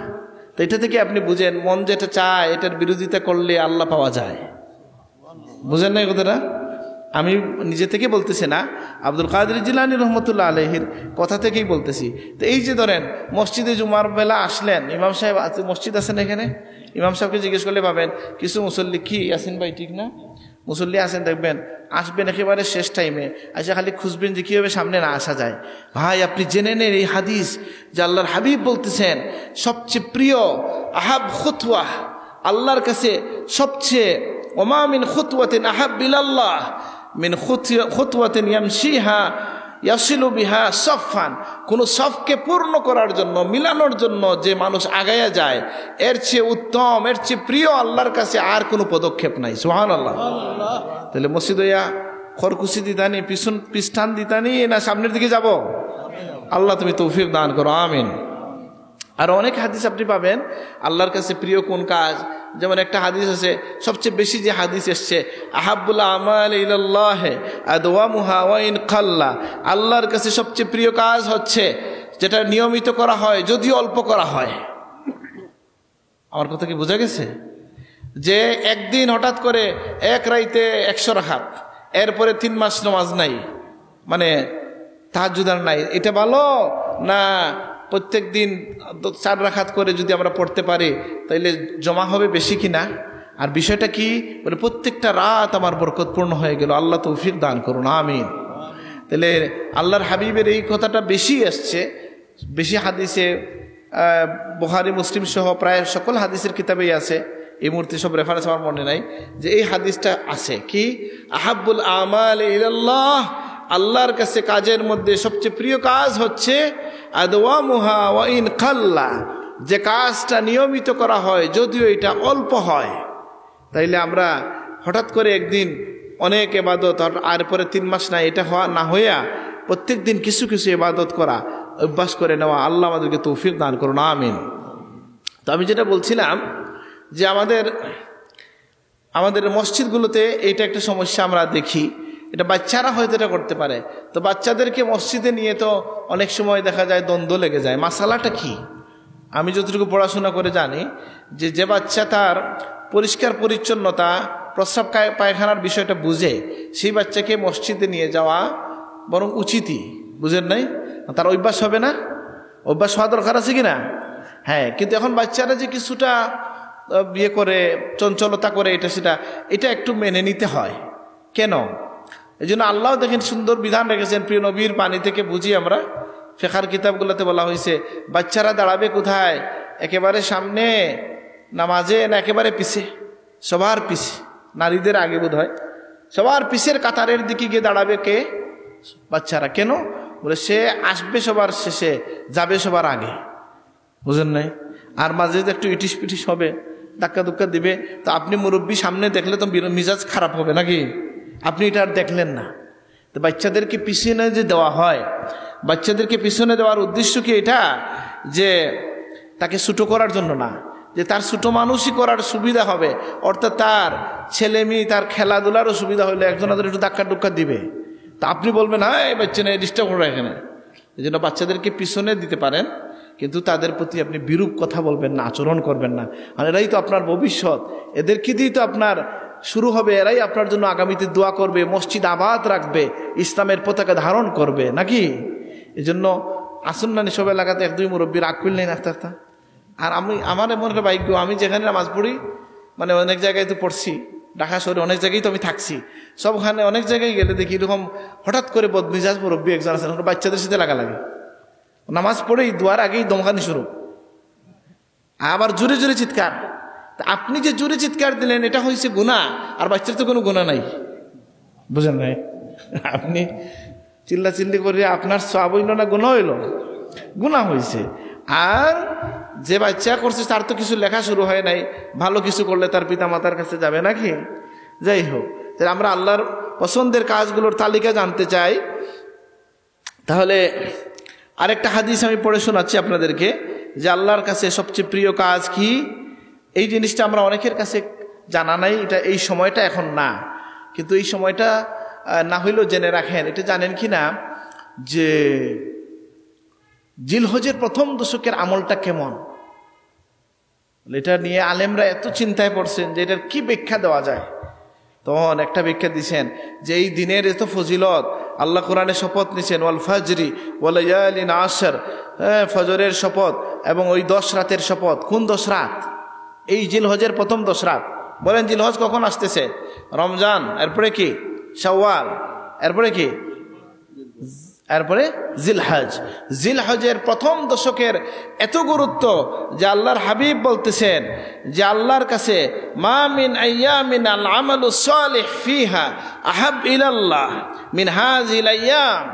তো এটা থেকে আপনি বুঝেন, মন যেটা চায় এটার বিরোধিতা করলে আল্লাহ পাওয়া যায়। বুঝেন না এই কথাটা? আমি নিজে থেকে বলতেছি না, আব্দুল কাদের জিলানী রহমতুল্লাহ আলাইহির কথা থেকেই বলতেছি। তো এই যে ধরেন মসজিদে জুমার বেলা আসলেন, ইমাম সাহেব মসজিদ আছেন এখানে, ইমাম সাহেবকে জিজ্ঞেস করলে পাবেন কিছু মুসল্লি, কি আসেন ভাই ঠিক না, মুসল্লি আসেন, দেখবেন আসবেন একেবারে শেষ টাইমে, আচ্ছা খালি খুঁজবেন যে কীভাবে সামনে না আসা যায়। ভাই আপনি জেনে নেন এই হাদিস, যে আল্লাহর হাবিব বলতেছেন সবচেয়ে প্রিয় আহাব খুতওয়া, আল্লাহর কাছে সবচেয়ে, ওমা মিন খুতওয়াতিন আহাব ইলাল্লাহ মিন খুতওয়াতিন ইয়ামশিহা ইয়াসিলু বিহা সফান। কোনো সফকে পূর্ণ করার জন্য, মিলানোর জন্য যে মানুষ আগায়া যায়, এর চেয়ে উত্তম, এর চেয়ে প্রিয় আল্লাহর কাছে আর কোনো পদক্ষেপ নাই। সুবহানাল্লাহ। তাহলে মসজিদ হইয়া খরকুশি দিতানি, পিছন দিতানি, না সামনের দিকে যাব? আল্লাহ তুমি তৌফিক দান করো, আমিন। আর অনেক হাদিস আপনি পাবেন আল্লাহর কাছে প্রিয় কোন কাজ। যেমন একটা হাদিস আছে, সবচেয়ে বেশি যে হাদিস এসছে, আহাব্বুল আমাল ইলাল্লাহ আদওয়ামুহা ওয়া ইন কাল্লা, আল্লাহর কাছে সবচেয়ে প্রিয় কাজ হচ্ছে যেটা নিয়মিত করা হয় যদিও অল্প করা হয়। আমার কথা কি বোঝা গেছে? যে একদিন হঠাৎ করে এক রাইতে 100 রাকাত, এরপরে 3 মাস নামাজ নাই, মানে তাহাজ্জুদ আর নাই, এটা ভালো না প্রত্যেক দিন 4 রাকাত করে যদি আমরা পড়তে পারি তাইলে জমা হবে বেশি কিনা? আর বিষয়টা কি? বলে প্রত্যেকটা রাত আমার বরকতপূর্ণ হয়ে গেল, আল্লাহ তৌফিক দান করুন, আমিন। তাহলে আল্লাহর হাবিবের এই কথাটা বেশি আসছে, বেশি হাদিসে, বুখারী মুসলিম সহ প্রায় সকল হাদিসের কিতাবেই আছে। এই মুহূর্তে সব রেফারেন্স আমার মনে নাই, যে এই হাদিসটা আছে কি, আহাব্বুল আমাল ইলাল্লাহ, আল্লাহর কাছে কাজের মধ্যে সবচেয়ে প্রিয় কাজ হচ্ছে আদওয়ামুহা ওয়া ইন কাল্লা, যে কাজটা নিয়মিত করা হয় যদিও এটা অল্প হয়। তাইলে আমরা হঠাৎ করে একদিন অনেক ইবাদত আর পরে 3 মাস না, এটা হওয়া না হইয়া প্রত্যেক দিন কিছু কিছু ইবাদত করা অভ্যাস করে নেওয়া, আল্লাহ আমাদেরকে তৌফিক দান করুন, আমিন। তো আমি যেটা বলছিলাম যে আমাদের মসজিদগুলোতে এইটা একটা সমস্যা আমরা দেখি, এটা বাচ্চারা হয়তো এটা করতে পারে। তো বাচ্চাদেরকে মসজিদে নিয়ে তো অনেক সময় দেখা যায় দ্বন্দ্ব লেগে যায়। মাসালাটা কি? আমি যতটুকু পড়াশোনা করে জানি যে বাচ্চা তার পরিষ্কার পরিচ্ছন্নতা, প্রস্রাব পায়খানার বিষয়টা বুঝে, সেই বাচ্চাকে মসজিদে নিয়ে যাওয়া বরং উচিতই। বুঝেন নাই? তার অভ্যাস হবে না? অভ্যাস হওয়া দরকার আছে কিনা? হ্যাঁ, কিন্তু এখন বাচ্চারা যে কিছুটা বিয়ে করে চঞ্চলতা করে এটা একটু মেনে নিতে হয়। কেন? এই জন্য আল্লাহ দেখেন সুন্দর বিধান রেখেছেন, প্রিয় নবীর বাণী থেকে বুঝি আমরা, ফিকহের কিতাবগুলোতে বলা হয়েছে বাচ্চারা দাঁড়াবে কোথায়? একেবারে সামনে নামাজে না একেবারে পিছে? সবার পিছে, নারীদের আগে বোধ হয়, সবার পিছের কাতারের দিকে গিয়ে দাঁড়াবে কে? বাচ্চারা। কেন? বলে সে আসবে সবার শেষে, যাবে সবার আগে। বুঝেন নাই? আর মাঝে একটু ইটিস পিটিস হবে, ধাক্কা ধুক্কা দিবে, তো আপনি মুরব্বী সামনে দেখলে তো মিজাজ খারাপ হবে নাকি? আপনি এটা আর দেখলেন না। তো বাচ্চাদেরকে পিছনে যে দেওয়া হয়, বাচ্চাদেরকে পিছনে দেওয়ার উদ্দেশ্য কি এটা? যে তাকে ছোটো করার জন্য না, যে তার ছোটো মানুষই করার সুবিধা হবে, অর্থাৎ তার ছেলে মেয়ে তার খেলাধুলারও সুবিধা হলে একজন একটু ধাক্কা টুক্কা দিবে, তা আপনি বলবেন হ্যাঁ এই বাচ্চা নেই, ডিস্টার্ব করে এখানে। এই জন্য বাচ্চাদেরকে পিছনে দিতে পারেন, কিন্তু তাদের প্রতি আপনি বিরূপ কথা বলবেন না, আচরণ করবেন না। আর এরাই তো আপনার ভবিষ্যৎ, এদেরকে দিয়েই তো আপনার শুরু হবে, এরাই আপনার জন্য আগামীতে দোয়া করবে, মসজিদ আবাদ রাখবে, ইসলামের পতাকা ধারণ করবে নাকি? এই জন্য আসুন না সব এলাকাতে এক দুই মুরব্বী রাগ করলেন আস্তে আস্তে। আর আমার এমন একটা ভাগ্য, আমি যেখানে নামাজ পড়ি, মানে অনেক জায়গায় তো পড়ছি, ঢাকা শহরে অনেক জায়গায় তো আমি থাকছি, সবখানে অনেক জায়গায় গেলে দেখি এরকম হঠাৎ করে বদমিজাজ মুরব্বী একজন আছেন, বাচ্চাদের সাথে লাগালাগি, নামাজ পড়েই দোয়ার আগেই দমকানি শুরু, আবার জোরে জোরে চিৎকার। আপনি যে জোরে চিৎকার দিলেন এটা হয়েছে গুনাহ, আর বাচ্চার তো কোনো গুনাহ নাই। বুঝেন নাই? আপনি চিল্লা চিল্লি করে আপনার সওয়াব হইল না গুনাহ হইল? গুনাহ হয়েছে। আর যে বাচ্চা করছে তার তো কিছু লেখা শুরু হয় নাই, ভালো কিছু করলে তার পিতা মাতার কাছে যাবে নাকি? যাই হোক, তাহলে আমরা আল্লাহর পছন্দের কাজগুলোর তালিকা জানতে চাই। তাহলে আরেকটা হাদিস আমি পড়ে শোনাচ্ছি আপনাদেরকে, যে আল্লাহর কাছে সবচেয়ে প্রিয় কাজ কি। এই জিনিসটা আমরা অনেকের কাছে জানা নাই, এটা এই সময়টা এখন না, কিন্তু এই সময়টা না হইলেও জেনে রাখেন। এটা জানেন কি না যে জিলহজের প্রথম দশকের আমলটা কেমন? এটা নিয়ে আলেমরা এত চিন্তায় পড়ছেন যে এটার কি ব্যাখ্যা দেওয়া যায়। তখন একটা ব্যাখ্যা দিচ্ছেন যে এই দিনের এত ফজিলত, আল্লাহ কোরআনে শপথ নিছেন ওয়াল ফাজরি ওয়াল লায়ালিন আশর, ফজরের শপথ এবং ওই 10 রাতের শপথ। কোন 10 রাত? এই জিলহজের প্রথম 10 রাত। বলেন জিলহজ কখন আসতেছে? রমজান, এরপরে কি শাওয়াল, এরপরে কি, এরপরে জিলহজ। জিলহজের প্রথম দশকের এত গুরুত্ব যে আল্লাহর হাবিব বলতেছেন যে আল্লাহর কাছে মা মিন আইয়ামিন আল আমালু সালিহ ফিহা আহাব ইলাল্লাহ মিন হাযিল আইয়াম।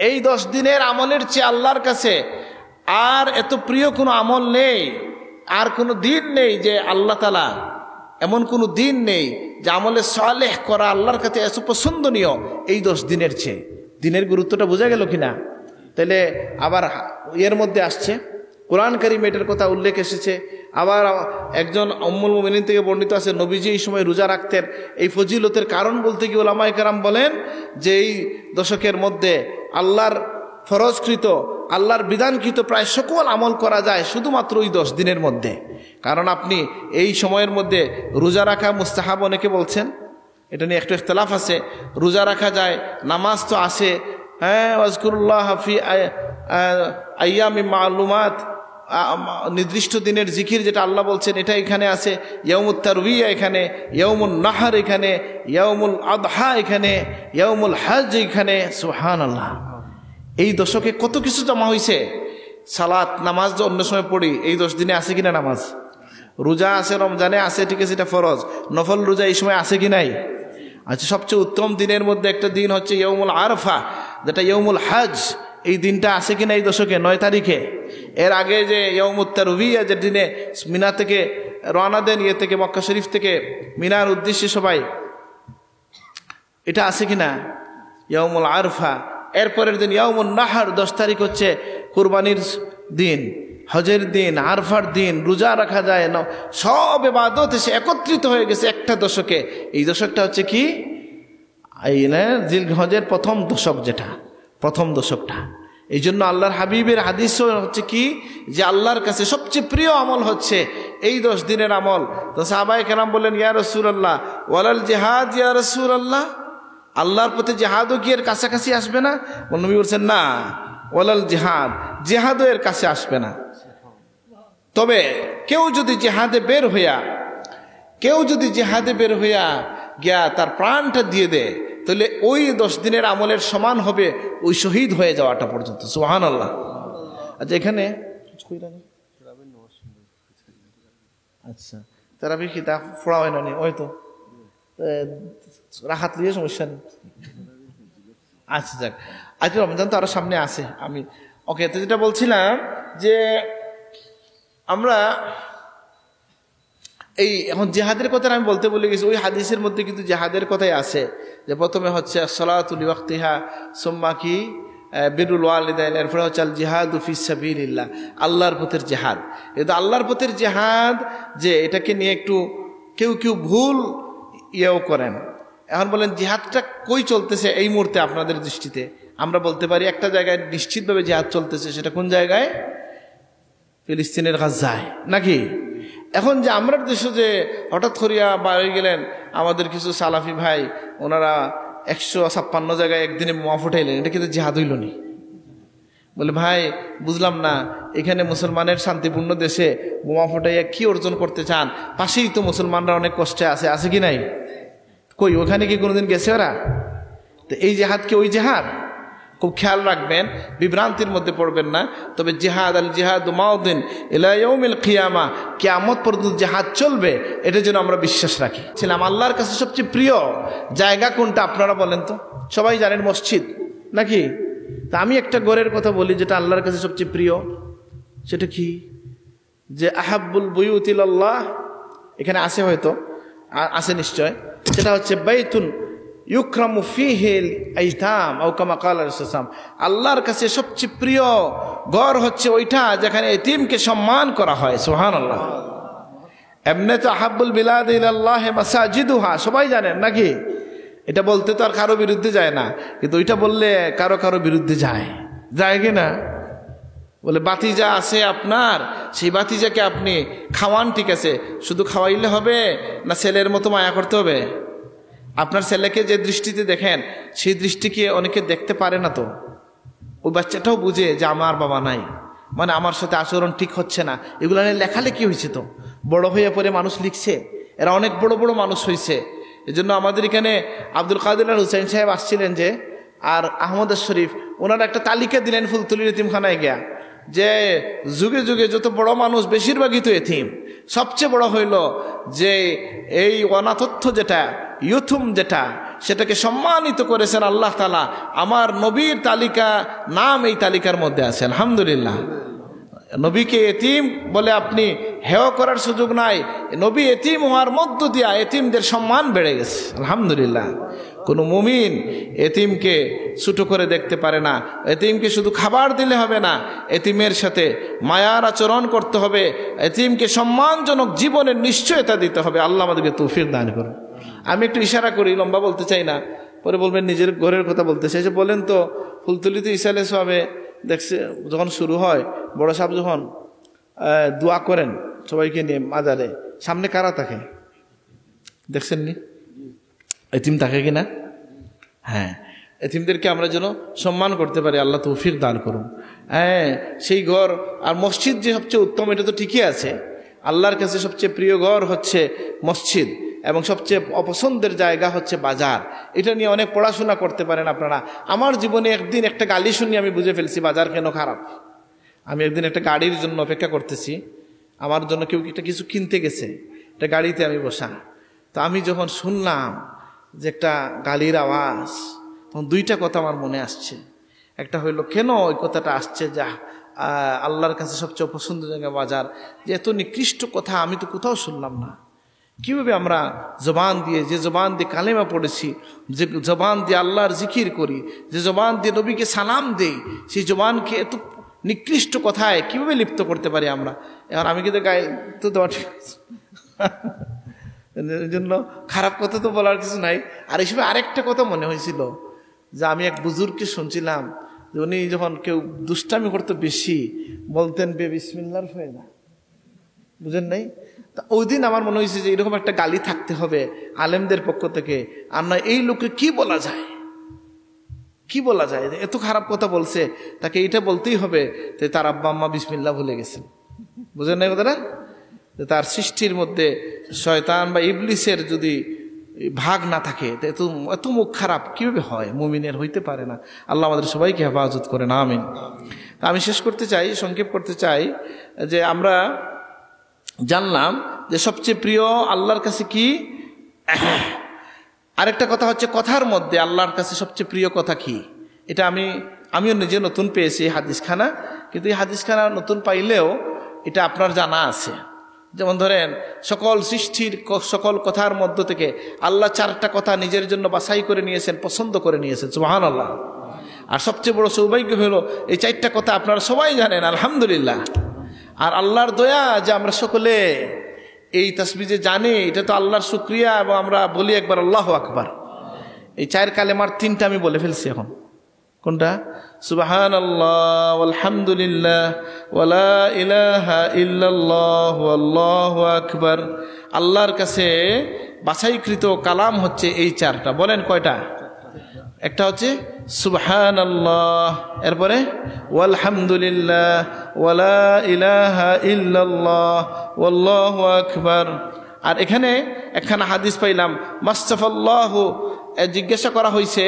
এই 10 দিনের আমলের চেয়ে আল্লাহর কাছে আর এত প্রিয় কোনো আমল নেই, আর কোনো দিন নেই যে আল্লাহ তাআলা, এমন কোনো দিন নেই যে আমলে সালেহ করা আল্লাহর কাছে এত পছন্দনীয় এই 10 দিনের চেয়ে। দিনের গুরুত্বটা বোঝা গেল কিনা? তাহলে আবার এর মধ্যে আসছে কোরআন কারীমে এটার কথা উল্লেখ এসেছে। আবার একজন উম্মুল মুমিনিন থেকে বর্ণিত আছে নবীজি এই সময় রোজা রাখতেন। এই ফজিলতের কারণ বলতে গিয়ে উলামায়ে কেরাম বলেন যে এই দশকের মধ্যে আল্লাহর ফরজকৃত, আল্লাহর বিধানকৃত প্রায় সকল আমল করা যায় শুধুমাত্র ওই 10 দিনের মধ্যে। কারণ আপনি এই সময়ের মধ্যে রোজা রাখা মুস্তাহাব অনেকে বলছেন, এটা নিয়ে একটু ইখতিলাফ আছে। রোজা রাখা যায়, নামাজ তো আছে, হ্যাঁ, ওয়াজকুরুল্লাহ ফি আইয়ামি মালুমাত, নির্দিষ্ট দিনের জিকির যেটা আল্লাহ বলছেন এটা এখানে আছে। ইয়াউমুত তারবিয়া এখানে, ইয়াউমুন নাহর এখানে, ইয়াউমুল আদহা এখানে, ইয়াউমুল হজ এখানে। সুবহানাল্লাহ, এই দশকে কত কিছু জমা হয়েছে। সালাত নামাজ যে অন্য সময় পড়ি, এই 10 দিনে আছে কিনা নামাজ? রোজা আছে, রমজানে আছে, ঠিক আছে, এটা ফরজ। নফল রোজা এই সময় আছে কি নাই? আচ্ছা, সবচেয়ে উত্তম দিনের মধ্যে একটা দিন হচ্ছে ইয়াউমুল আরফা, যেটা ইয়াউমুল হজ। এই দিনটা আছে কিনা এই দশকে? 9 তারিখে। এর আগে যে ইয়াউমুত তারবিয়া, যে দিনে মিনা থেকে রওনা দেন, ইয়ে থেকে মক্কা শরীফ থেকে মিনার উদ্দেশ্যে সবাই, এটা আছে কিনা? ইয়াউমুল আরফা। এরপরের দিন ইয়াউমুন নাহর, 10 তারিখ হচ্ছে কুরবানির দিন, হজের দিন, আরফার দিন, রোজা রাখা যায় না, সব ইবাদত এসে একত্রিত হয়ে গেছে একটা দশকে। এই দশকটা হচ্ছে কি? এই জিলহজের প্রথম দশক, যেটা প্রথম দশকটা। এই জন্য আল্লাহর হাবিবের হাদিস হচ্ছে কি, যে আল্লাহর কাছে সবচেয়ে প্রিয় আমল হচ্ছে এই 10 দিনের আমল। তো সাহাবায়ে কেরাম বললেন ইয়া রাসূলুল্লাহ ওয়ালাল জিহাদ ইয়া রাসূলুল্লাহ, আল্লাহর পথে জিহাদও কি এর কাছাকাছি আসবে না? নবী বলছেন না, ওয়ালাল জিহাদ, জিহাদও এর কাছে আসবে না। তবে কেউ যদি জিহাদে বের হইয়া গিয়া তার প্রাণটা দিয়ে দেয়, তাহলে ওই 10 দিনের আমলের সমান হবে ওই শহীদ হয়ে যাওয়াটা পর্যন্ত। সুবহানাল্লাহ। আচ্ছা, এখানে আচ্ছা তারাবি কি তা ফোড়া হয় না, ওই তো রাহাত লিয়ে সমস্যা নেই। আচ্ছা যাক, আজকে রমজান তো আরো সামনে আছে। আমি ওকে, তো যেটা বলছিলাম যে আমরা এই এখন জিহাদের কথা আমি বলতে বলে গেছি, ওই হাদিসের মধ্যে কিন্তু জিহাদের কথাই আছে যে প্রথমে হচ্ছে সালাতু লিওয়াক্তিহা, সুম্মা কি বিরুল ওয়ালিদাইন, এরপরে হচ্ছে আল জিহাদু ফিস সাবিলিল্লাহ, আল্লাহর পথের জিহাদ। কিন্তু আল্লাহর পথের জিহাদ যে এটাকে নিয়ে একটু কেউ ভুল ইয়েও করেন। এখন বলেন জিহাদটা কই চলতেছে এই মুহূর্তে আপনাদের দৃষ্টিতে? আমরা বলতে পারি একটা জায়গায় নিশ্চিতভাবে জিহাদ চলতেছে, সেটা কোন জায়গায়? ফিলিস্তিনের গাজায়, নাকি? এখন যে আমরা দেশে যে হঠাৎ করিয়া বাড়ি গেলেন আমাদের কিছু সালাফি ভাই, ওনারা 156 জায়গায় একদিনে বোমা ফুটাইলেন, এটা কিন্তু জিহাদ হইল নি? বলে ভাই বুঝলাম না, এখানে মুসলমানের শান্তিপূর্ণ দেশে বোমা ফুটাইয়া কি অর্জন করতে চান? পাশেই তো মুসলমানরা অনেক কষ্টে আছে কি নাই? কই ওখানে কি কোনোদিন গেছে ওরা? তো এই জিহাদ কি ওই জিহাদ? খুব খেয়াল রাখবেন, বিভ্রান্তির মধ্যে পড়বেন না। তবে জিহাদ আল জিহাদ মাউদিন ইলা ইয়াউমিল কিয়ামা, কিয়ামত পর্যন্ত জিহাদ চলবে, এটা যেন আমরা বিশ্বাস রাখি। ছিলাম আল্লাহর কাছে সবচেয়ে প্রিয় জায়গা কোনটা আপনারা বলেন তো? সবাই জানেন মসজিদ, নাকি? তা আমি একটা ঘরের কথা বলি যেটা আল্লাহর কাছে সবচেয়ে প্রিয়, সেটা কি? যে আহাব্বুল বুয়ুত ইলাল্লাহ, এখানে আছে হয়তো, আছে নিশ্চয়, সেটা হচ্ছে বাইতুন ইউকরামু ফিহিল আইতাম আও কামা ক্বালা রাসূলুল্লাহ। আল্লাহর কাছে সবচেয়ে প্রিয় ঘর হচ্ছে ওইটা যেখানে এতিমকে সম্মান করা হয়। সুবহানাল্লাহ। এমনি তো আহাব্বুল বিলাদ ইলাল্লাহ মাসাজিদুহা, সবাই জানেন, নাকি? এটা বলতে তো আর কারো বিরুদ্ধে যায় না, কিন্তু ওইটা বললে কারো বিরুদ্ধে যায় কি না? বলে বাতিজা আছে আপনার, সেই বাতিজাকে আপনি খাওয়ান, ঠিক আছে, শুধু খাওয়াইলে হবে না ছেলের মতো মায়া করতে হবে? আপনার ছেলেকে যে দৃষ্টিতে দেখেন সেই দৃষ্টিকে অনেকে দেখতে পারে না। তো ওই বাচ্চাটাও বুঝে যে আমার বাবা নাই, মানে আমার সাথে আচরণ ঠিক হচ্ছে না। এগুলো নিয়ে লেখালেখি হয়েছে, তো বড় হয়ে পরে মানুষ লিখছে, এরা অনেক বড় মানুষ হয়েছে। এই জন্য আমাদের এখানে আব্দুল কাদের আল হুসাইন সাহেব আসছিলেন যে, আর আহমদ শরীফ, ওনারা একটা তালিকা দিলেন ফুলতলির এতিমখানায় গিয়া, যে যুগে যুগে যত বড় মানুষ বেশিরভাগই তো এতিম। সবচেয়ে বড় হইল যে এই অনাথত্ব যেটা, ইয়ুথুম যেটা, সেটাকে সম্মানিত করেছেন আল্লাহ তাআলা। আমার নবীর তালিকা নাম এই তালিকার মধ্যে আছে, আলহামদুলিল্লাহ। নবীকে এতিম বলে আপনি হেয় করার সুযোগ নাই। নবী এতিম হওয়ার মধ্য দিয়া এতিমদের সম্মান বেড়ে গেছে, আলহামদুলিল্লাহ। কোনো মুমিন এতিমকে ছোট করে দেখতে পারে না। এতিমকে শুধু খাবার দিলে হবে না, এতিমের সাথে মায়ার আচরণ করতে হবে, এতিমকে সম্মানজনক জীবনের নিশ্চয়তা দিতে হবে। আল্লাহ আমাদেরকে তৌফিক দান করুন। আমি একটু ইশারা করি, লম্বা বলতে চাই না, পরে বলবেন নিজের ঘরের কথা বলতে চাই। বলেন তো ফুলতলিতে ঈসা আলাইহিস সালামে দেখছে যখন শুরু হয়, বড় সাহেব যখন দোয়া করেন সবাইকে নিয়ে মাজারে, সামনে কারা থাকে দেখছেন নি? এতিম থাকে কিনা? হ্যাঁ, এতিমদেরকে আমরা যেন সম্মান করতে পারি, আল্লাহ তৌফিক দান করুন। হ্যাঁ, সেই ঘর আর মসজিদ যে সবচেয়ে উত্তম, এটা তো ঠিকই আছে। আল্লাহর কাছে সবচেয়ে প্রিয় ঘর হচ্ছে মসজিদ, এবং সবচেয়ে অপছন্দের জায়গা হচ্ছে বাজার। এটা নিয়ে অনেক পড়াশোনা করতে পারেন আপনারা। আমার জীবনে একদিন একটা গালি শুনি আমি বুঝে ফেলছি বাজার কেন খারাপ। আমি একদিন একটা গাড়ির জন্য অপেক্ষা করতেছি, আমার জন্য কেউ একটা কিছু কিনতে গেছে, একটা গাড়িতে আমি বসা। তো আমি যখন শুনলাম যে একটা গালির আওয়াজ, তখন দুইটা কথা আমার মনে আসছে। একটা হইলো, কেন ওই কথাটা আসছে যে আল্লাহর কাছে সবচেয়ে অপছন্দের জায়গা বাজার, যে এত নিকৃষ্ট কথা আমি তো কোথাও শুনলাম না। কিভাবে আমরা জবান দিয়ে, যে জবান দিয়ে কালেমা পড়েছি, যে জবান দিয়ে আল্লাহর জিকির করি, যে জবান দিয়ে নবীকে সালাম দেই, সেই জবানকে এত নিকৃষ্ট কথায় কিভাবে লিপ্ত করতে পারি আমরা? এখন আমি কিন্তু গায়ে তো দেওয়া ঠিক আছে, এই জন্য খারাপ কথা তো বলার কিছু নাই। আর এই সময় আরেকটা কথা মনে হয়েছিল, যে আমি এক বুজুর্গকে শুনছিলাম যে উনি যখন কেউ দুষ্টামি করতো বেশি, বলতেন বে বিসমিল্লাহর ফায়দা, বুঝেন নাই? তা ওই দিন আমার মনে হয়েছে যে এরকম একটা গালি থাকতে হবে আলেমদের পক্ষ থেকে। আর না এই লোকে কি বলা যায়, কি বলা যায়, এত খারাপ কথা বলছে, তাকে এটা বলতেই হবে যে তার আব্বা আম্মা বিসমিল্লাহ ভুলে গেছেন। বুঝেন না কথাটা? তার সৃষ্টির মধ্যে শয়তান বা ইবলিসের যদি ভাগ না থাকে এত মুখ খারাপ কিভাবে হয়? মুমিনের হইতে পারে না। আল্লাহ আমাদের সবাইকে হেফাজত করে না, আমিন। আমি শেষ করতে চাই, সংক্ষেপ করতে চাই যে আমরা জানলাম যে সবচেয়ে প্রিয় আল্লাহর কাছে কি। আরেকটা কথা হচ্ছে কথার মধ্যে আল্লাহর কাছে সবচেয়ে প্রিয় কথা কি, এটা আমিও নিজে নতুন পেয়েছি হাদিসখানা, কিন্তু এই হাদিসখানা নতুন পাইলেও এটা আপনার জানা আছে। যেমন ধরেন সকল সৃষ্টির সকল কথার মধ্য থেকে আল্লাহ 4টা কথা নিজের জন্য বাছাই করে নিয়েছেন, পছন্দ করে নিয়েছেন, সুবহানাল্লাহ। আর সবচেয়ে বড় সৌভাগ্য হলো এই 4টা কথা আপনারা সবাই জানেন, আলহামদুলিল্লাহ। আর আল্লাহর দয়া যে আমরা সকলে এই তাসবিহ যে জানি, এটা তো আল্লাহর শুকরিয়া। এবং আমরা বলি একবার আল্লাহু আকবার। এই 4 কালেমার 3টা আমি বলে ফেলছি এখন। কোনটা? সুবহানাল্লাহ, আলহামদুলিল্লাহ, ওয়ালা ইলাহা ইল্লাল্লাহ, আল্লাহু আকবার। আল্লাহর কাছে বাছাইকৃত কালাম হচ্ছে এই 4টা। বলেন কয়টা? একটা হচ্ছে সুবহানাল্লাহ, এরপরে ওয়ালহামদুলিল্লাহ, ওয়ালা ইলাহা ইল্লাল্লাহ, আল্লাহু আকবার। আর এখানে একখানা হাদিস পাইলাম, মাস্তাফাল্লাহু, জিজ্ঞাসা করা হয়েছে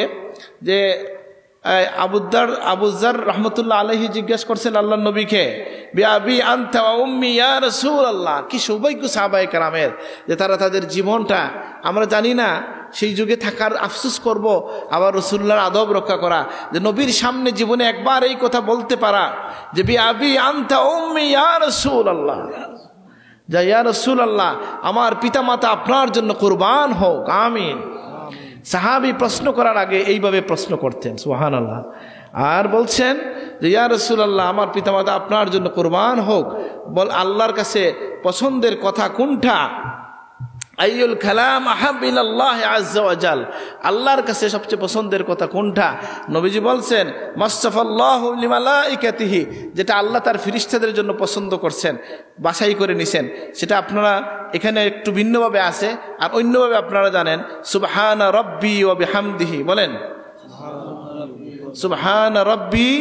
যে আবুজার রহমতুল্লাহ আলাইহি জিজ্ঞাসা করছেন আল্লাহ নবীকে, বিআবি আনতা ওয়া উম্মি ইয়া রাসূলুল্লাহ। কি সৌভাগ্য সাহাবায়ে কেরামের যে তারা তাদের জীবনটা, আমরা জানি না সেই যুগে থাকার আফসোস করব, আবার রাসূলুল্লাহর আদব রক্ষা করা, যে নবীর সামনে জীবনে একবার এই কথা বলতে পারা যে বিআবি আনতা ওয়া উম্মি ইয়া রাসূলুল্লাহ, যা ইয়া রাসূলুল্লাহ আমার পিতামাতা আপনার জন্য কুরবান হোক, আমিন। সাহাবী প্রশ্ন করার আগে এইভাবে প্রশ্ন করতেন, সুবহানাল্লাহ। আর বলছেন যে ইয়া রাসূলুল্লাহ আমার পিতামাতা আপনার জন্য কুরবান হোক। বল আল্লাহর কাছে পছন্দের কথা কোনটা? আইয়ুল কালাম আহাব ইলাল্লাহ আযজা ওয়া জাল, আল্লাহর কাছে সবচেয়ে পছন্দের কথা কোনটা? নবীজি বলছেন মাসতাফাল্লাহু লিমালাইকাতিহি, যেটা আল্লাহ তার ফেরেশতাদের জন্য পছন্দ করছেন, বাছাই করে নিছেন। সেটা আপনারা এখানে একটু ভিন্নভাবে আছে, আর অন্যভাবে আপনারা জানেন সুবহানা রাব্বি ওয়া বিহামদিহি। বলেন সুবহানা রাব্বি,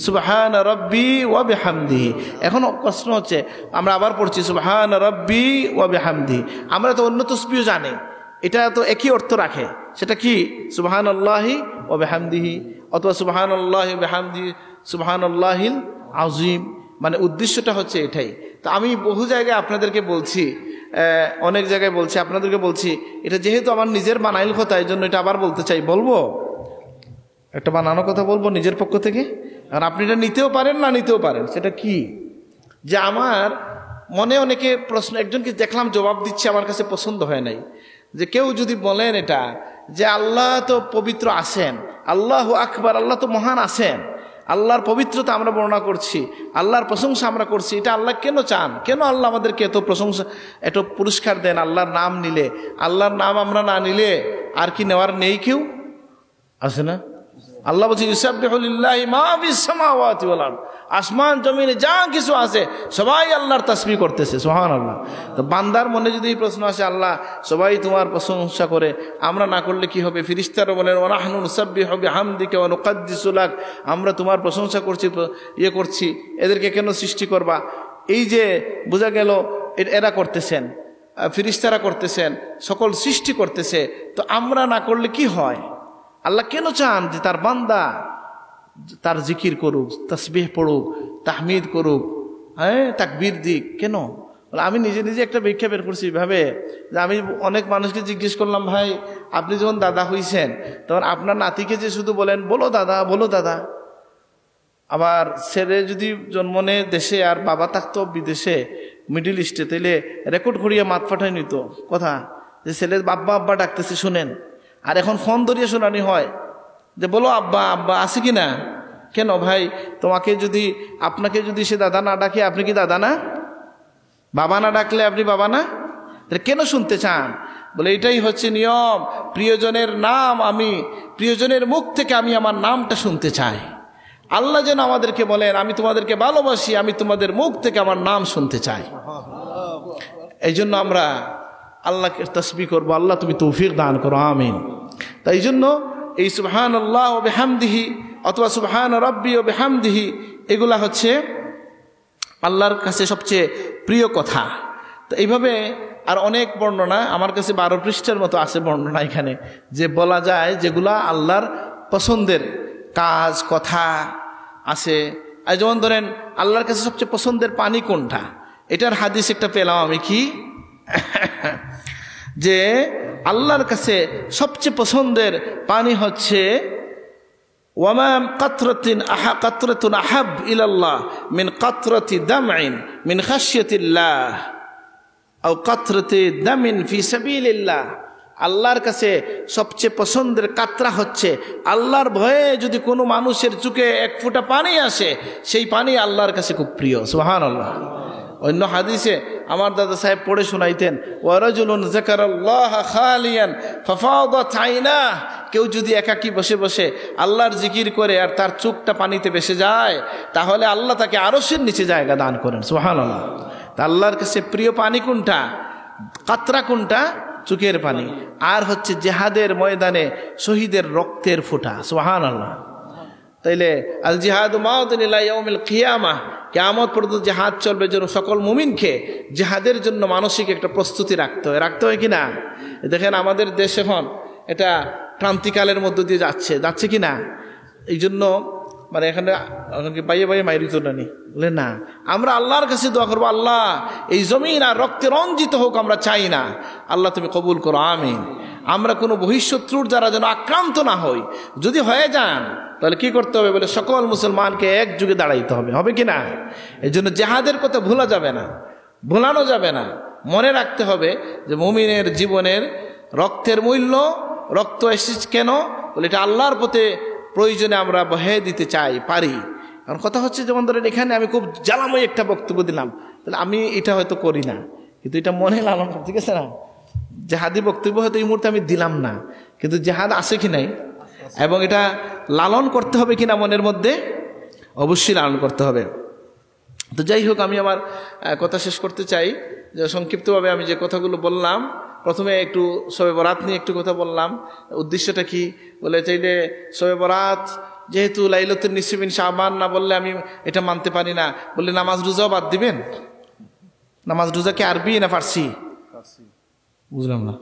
সুবহানা রাব্বি ওয়া বিহামদিহি। এখন প্রশ্ন হচ্ছে, আমরা আবার পড়ছি সুবহানা রাব্বি ওয়া বিহামদিহি, আমরা তো অন্য তাসবিহ জানি, এটা তো একই অর্থ রাখে। সেটা কি? সুবহানাল্লাহি ওয়া বিহামদিহি, অথবা সুবহানাল্লাহি ওয়া বিহামদিহি সুবহানাল্লাহিল আযীম। মানে উদ্দেশ্যটা হচ্ছে এটাই। তো আমি বহু জায়গায় আপনাদেরকে বলছি, অনেক জায়গায় বলছি, আপনাদেরকে বলছি, এটা যেহেতু আমার নিজের বানাইল কথা, এই জন্য এটা আবার বলতে চাই। বলবো একটা বানানো কথা বলবো নিজের পক্ষ থেকে, আর আপনি এটা নিতেও পারেন না নিতেও পারেন। সেটা কি? যে আমার মনে অনেকে প্রশ্ন, একজনকে দেখলাম জবাব দিচ্ছে, আমার কাছে পছন্দ হয় নাই। যে কেউ যদি বলেন এটা যে আল্লাহ তো পবিত্র আছেন, আল্লাহু আকবার, আল্লাহ তো মহান আছেন, আল্লাহর পবিত্রতা আমরা বর্ণনা করছি, আল্লাহর প্রশংসা আমরা করছি, এটা আল্লাহ কেন চান? কেন আল্লাহ আমাদেরকে এত প্রশংসা, এত পুরস্কার দেন আল্লাহর নাম নিলে? আল্লাহর নাম আমরা না নিলে আর কি নেওয়ার নেই কেউ? আছে না? আল্লাহ বলছে ইউসাব্বিহু লিল্লাহি মা ফিস সামাওয়াতি ওয়াল আরদ, আসমান জমিনে যা কিছু আছে সবাই আল্লাহর তাসবিহ করতেছে, সুবহানাল্লাহ। তো বান্দার মনে যদি এই প্রশ্ন আসে, আল্লাহ সবাই তোমার প্রশংসা করে, আমরা না করলে কি হবে? ফেরেশতারা বলেন ওয়া নাহনু নুসাব্বিহু বিহামদিকা ওয়া নুকাদ্দিসু লাক, আমরা তোমার প্রশংসা করছি, করছি, এদেরকে কেন সৃষ্টি করবা? এই যে বোঝা গেল এরা করতেছেন, ফেরেশতারা করতেছেন, সকল সৃষ্টি করতেছে, তো আমরা না করলে কি হয়? আল্লাহ কেন চান যে তার বান্দা তার জিকির করুক, তাসবিহ পড়ুক, তাহমিদ করুক, হ্যাঁ, তাকবীর দিক? কেন? আমি নিজে নিজে একটা ব্যাখ্যা বের করছি ভাবে, যে আমি অনেক মানুষকে জিজ্ঞেস করলাম, ভাই আপনি যখন দাদা হইছেন তখন আপনার নাতিকে যে শুধু বলেন বলো দাদা, বলো দাদা, আবার ছেলে যদি জন্ম নেয় দেশে আর বাবা থাকতো বিদেশে, মিডিল ইস্টে, তাইলে রেকর্ড করিয়া মাত ফাটাই নিত কথা, যে ছেলে আব্বা আব্বা ডাকতেছে শুনেন। আর এখন ফোন ধরিয়ে শোনানি হয় যে বলো আব্বা আব্বা, আছে কি না? কেন ভাই? তোমাকে যদি, আপনাকে যদি সে দাদা না ডাকে, আপনি কি দাদা না? বাবা না ডাকলে আপনি বাবা না? কেন শুনতে চান? বলে এটাই হচ্ছে নিয়ম, প্রিয়জনের নাম, আমি প্রিয়জনের মুখ থেকে আমি আমার নামটা শুনতে চাই। আল্লাহ যেন আমাদেরকে বলেন আমি তোমাদেরকে ভালোবাসি, আমি তোমাদের মুখ থেকে আমার নাম শুনতে চাই। এই জন্য আমরা আল্লাহকে তাসবিহ করবো, আল্লাহ তুমি তৌফিক দান করো, আমিন। তাই জন্য এই সুবহানাল্লাহ ওয়া বিহামদিহি অথবা সুবহান রাব্বি ওয়া বিহামদিহি, এগুলা হচ্ছে আল্লাহর কাছে সবচেয়ে প্রিয় কথা। তো এইভাবে আর অনেক বর্ণনা, আমার কাছে 12 পৃষ্ঠার মতো আছে বর্ণনা এখানে, যে বলা যায় যেগুলা আল্লাহর পছন্দের কাজ কথা আছে। আর যেমন ধরেন আল্লাহর কাছে সবচেয়ে পছন্দের পানি কোনটা, এটার হাদিস একটা পেলাম আমি, কি যে আল্লাহর কাছে সবচেয়ে পছন্দের পানি হচ্ছে ওয়ামা কাতরাতুন আহাব ইলাল্লাহ মিন কাতরাতি দামইন মিন খাশিয়াতিল্লাহ আও কাতরাতি দামিন ফি সাবিলিল্লাহ। আল্লাহর কাছে সবচেয়ে পছন্দের কাতরা হচ্ছে আল্লাহর ভয়ে যদি কোনো মানুষের চোখে এক ফোঁটা পানি আসে, সেই পানি আল্লাহর কাছে খুব প্রিয়। সুবহানাল্লাহ। অন্য হাদিসে আমার দাদা সাহেব পড়ে শোনাইতেন, ওয়ারাজুলুন যাকারাল্লাহ খালিয়ান ফাফাদাত আইনাহ, কেউ যদি একাকী বসে বসে আল্লাহর জিকির করে আর তার চোখটা পানিতে ভেসে যায়, তাহলে আল্লাহ তাকে আরশের নিচে জায়গা দান করেন। সুবহানাল্লাহ। তা আল্লাহর কাছে প্রিয় পানি কোনটা, কাতরা কোনটা, চোখের পানি। আর হচ্ছে জিহাদের ময়দানে শহীদের রক্তের ফোঁটা। সুবহানাল্লাহ। তাইলে আল জিহাদু মাউতুন ইলা ইয়াউমিল কিয়ামাহ, কিয়ামত পর্যন্ত জিহাদ চলবে, যেন সকল মুমিনকে জিহাদের জন্য মানসিক একটা প্রস্তুতি রাখতে হয় কিনা। দেখেন আমাদের দেশ এখন এটা ক্রান্তিকালের মধ্য দিয়ে যাচ্ছে কিনা। এই জন্য মানে এখানে বাইয়ে বাইয়ে মাইরিত নানি বলে না, আমরা আল্লাহর কাছে দোয়া করবো, আল্লাহ এই জমিন আর রক্তে রঞ্জিত হোক আমরা চাই না, আল্লাহ তুমি কবুল করো, আমিন। আমরা কোনো বহিঃশত্রুর দ্বারা যেন আক্রান্ত না হই, যদি হয়ে যান তাহলে কি করতে হবে বলে সকল মুসলমানকে এক যুগে দাঁড়াইতে হবে কি না। এই জন্য জিহাদের কথা ভোলা যাবে না, ভোলানো যাবে না, মনে রাখতে হবে যে মুমিনের জীবনের রক্তের মূল্য, রক্ত এসেছে কেন বলে এটা আল্লাহর পথে প্রয়োজনে আমরা বহে দিতে পারি। কারণ কথা হচ্ছে যেমন ধরেন এখানে আমি খুব জ্বালাময় একটা বক্তব্য দিলাম, তাহলে আমি এটা হয়তো করি না, কিন্তু এটা মনে লালন, ঠিক আছে না। জেহাদি বক্তব্য হয়তো এই মুহূর্তে আমি দিলাম না, কিন্তু জেহাদ আছে কি নাই এবং এটা লালন করতে হবে কিনা মনের মধ্যে, অবশ্যই লালন করতে হবে। তো যাই হোক, আমি আমার কথা শেষ করতে চাই যে সংক্ষিপ্তভাবে আমি যে কথাগুলো বললাম, প্রথমে একটু শবে বরাত নিয়ে একটু কথা বললাম। উদ্দেশ্যটা কি বলে চাইলে, শবে বরাত যেহেতু লাইলাতুন নিসফ মিন শাবান না বললে আমি এটা মানতে পারি না, বললে নামাজ রোজাও বাদ দিবেন। নামাজ রোজা কি আরবি না ফার্সি? বুঝলাম না,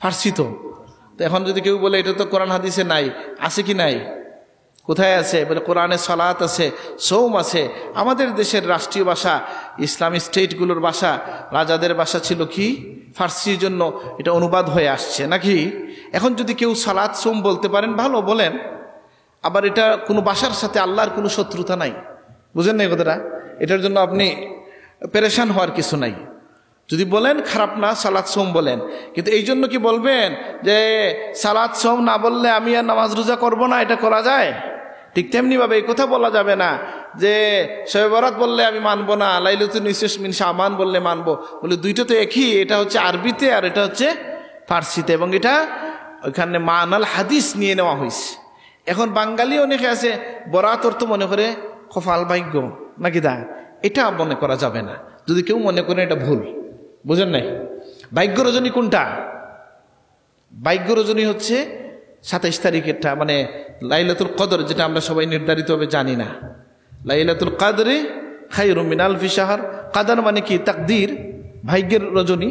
ফার্সি। তো এখন যদি কেউ বলে এটা তো কোরআন হাদিসে নাই, আছে কি নাই, কোথায় আছে বলে কোরআনে সালাত আছে, সৌম আছে। আমাদের দেশের রাষ্ট্রীয় ভাষা, ইসলামী স্টেটগুলোর ভাষা, রাজাদের ভাষা ছিল কি ফার্সির জন্য এটা অনুবাদ হয়ে আসছে নাকি। এখন যদি কেউ সালাত সৌম বলতে পারেন ভালো বলেন, আবার এটা কোনো ভাষার সাথে আল্লাহর কোনো শত্রুতা নাই, বুঝেন না এই কথাটা। এটার জন্য আপনি পেরেশান হওয়ার কিছু নাই। যদি বলেন খারাপ না, সালাত সোম বলেন, কিন্তু এই জন্য কি বলবেন যে সালাত সোম না বললে আমি আর নামাজ রোজা করব না, এটা করা যায়? ঠিক তেমনিভাবে এই কথা বলা যাবে না যে শবে বরাত বললে আমি মানবো না, লাইলাতুন নিসফ মিন শাবান বললে মানবো, বলে দুইটা তো একই, এটা হচ্ছে আরবিতে আর এটা হচ্ছে ফার্সিতে, এবং এটা ওইখানে মানাল হাদিস নিয়ে নেওয়া হয়েছে। এখন বাঙালি অনেকে আছে বরাত অর্থ মনে করে কপাল ভাগ্য নাকি দা, এটা মনে করা যাবে না। যদি কেউ মনে করে এটা ভুল, বুঝেন নাই। ভাগ্য রজনী কোনটা? ভাগ্য রজনী হচ্ছে 27 তারিখেরটা, মানে লাইলাতুল কদর, যেটা আমরা সবাই নির্ধারিতভাবে জানি না। লাইলাতুল কাদরে খায়রুম মিন আলফি শাহর, কাদার মানে কি তাকদীর, ভাগ্যের রজনী,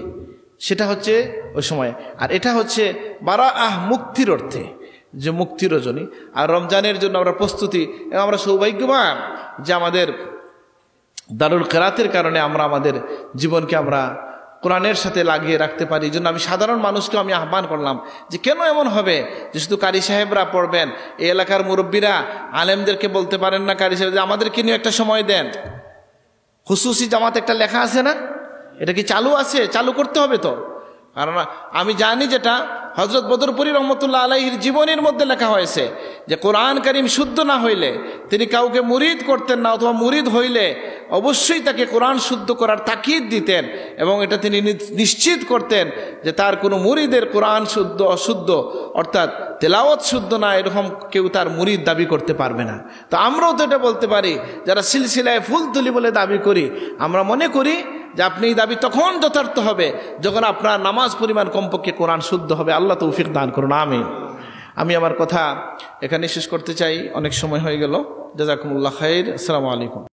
সেটা হচ্ছে ওই সময়। আর এটা হচ্ছে বারাআহ, মুক্তির অর্থে, যে মুক্তি রজনী। আর রমজানের জন্য আমরা প্রস্তুতি, এবং আমরা সৌভাগ্যবান যে আমাদের দারুল কেরাতের কারণে আমরা আমাদের জীবনকে আমরা কোরআনের সাথে লাগিয়ে রাখতে পারি। এই জন্য আমি সাধারণ মানুষকে আমি আহ্বান করলাম যে কেন এমন হবে যে শুধু কারি সাহেবরা পড়বেন, এই এলাকার মুরব্বীরা আলেমদেরকে বলতে পারেন না কারি সাহেব আমাদেরকে নিয়ে একটা সময় দেন। খুসুসি জামাত একটা লেখা আছে না, এটা কি চালু আছে? চালু করতে হবে তো। কারণ আমি জানি যেটা হযরত বদরপুরি রহমতুল্লাহ আলাইহির জীবনের মধ্যে লেখা হয়েছে যে কোরআন কারীম শুদ্ধ না হইলে তিনি কাউকে মুরিদ করতেন না, অথবা মুরিদ হইলে অবশ্যই তাকে কোরআন শুদ্ধ করার তাকিদ দিতেন, এবং এটা তিনি নিশ্চিত করতেন যে তার কোনো মুরিদের কোরআন শুদ্ধ অশুদ্ধ অর্থাৎ তেলাওয়াত শুদ্ধ না এরকম কেউ তার মুরিদ দাবি করতে পারবে না। তো আমরাও তো এটা বলতে পারি, যারা সিলসিলায় ফুল তুলি বলে দাবি করি, আমরা মনে করি যে আপনি এই দাবি তখন যথার্থ হবে যখন আপনার নামাজ পরিমাণ কমপক্ষে কোরআন শুদ্ধ হবে। আল্লাহ তৌফিক দান করুন, আমিন। আমি আমার কথা এখানে শেষ করতে চাই, অনেক সময় হয়ে গেল। জাযাকুমুল্লাহ খাইর। আসসালামু আলাইকুম।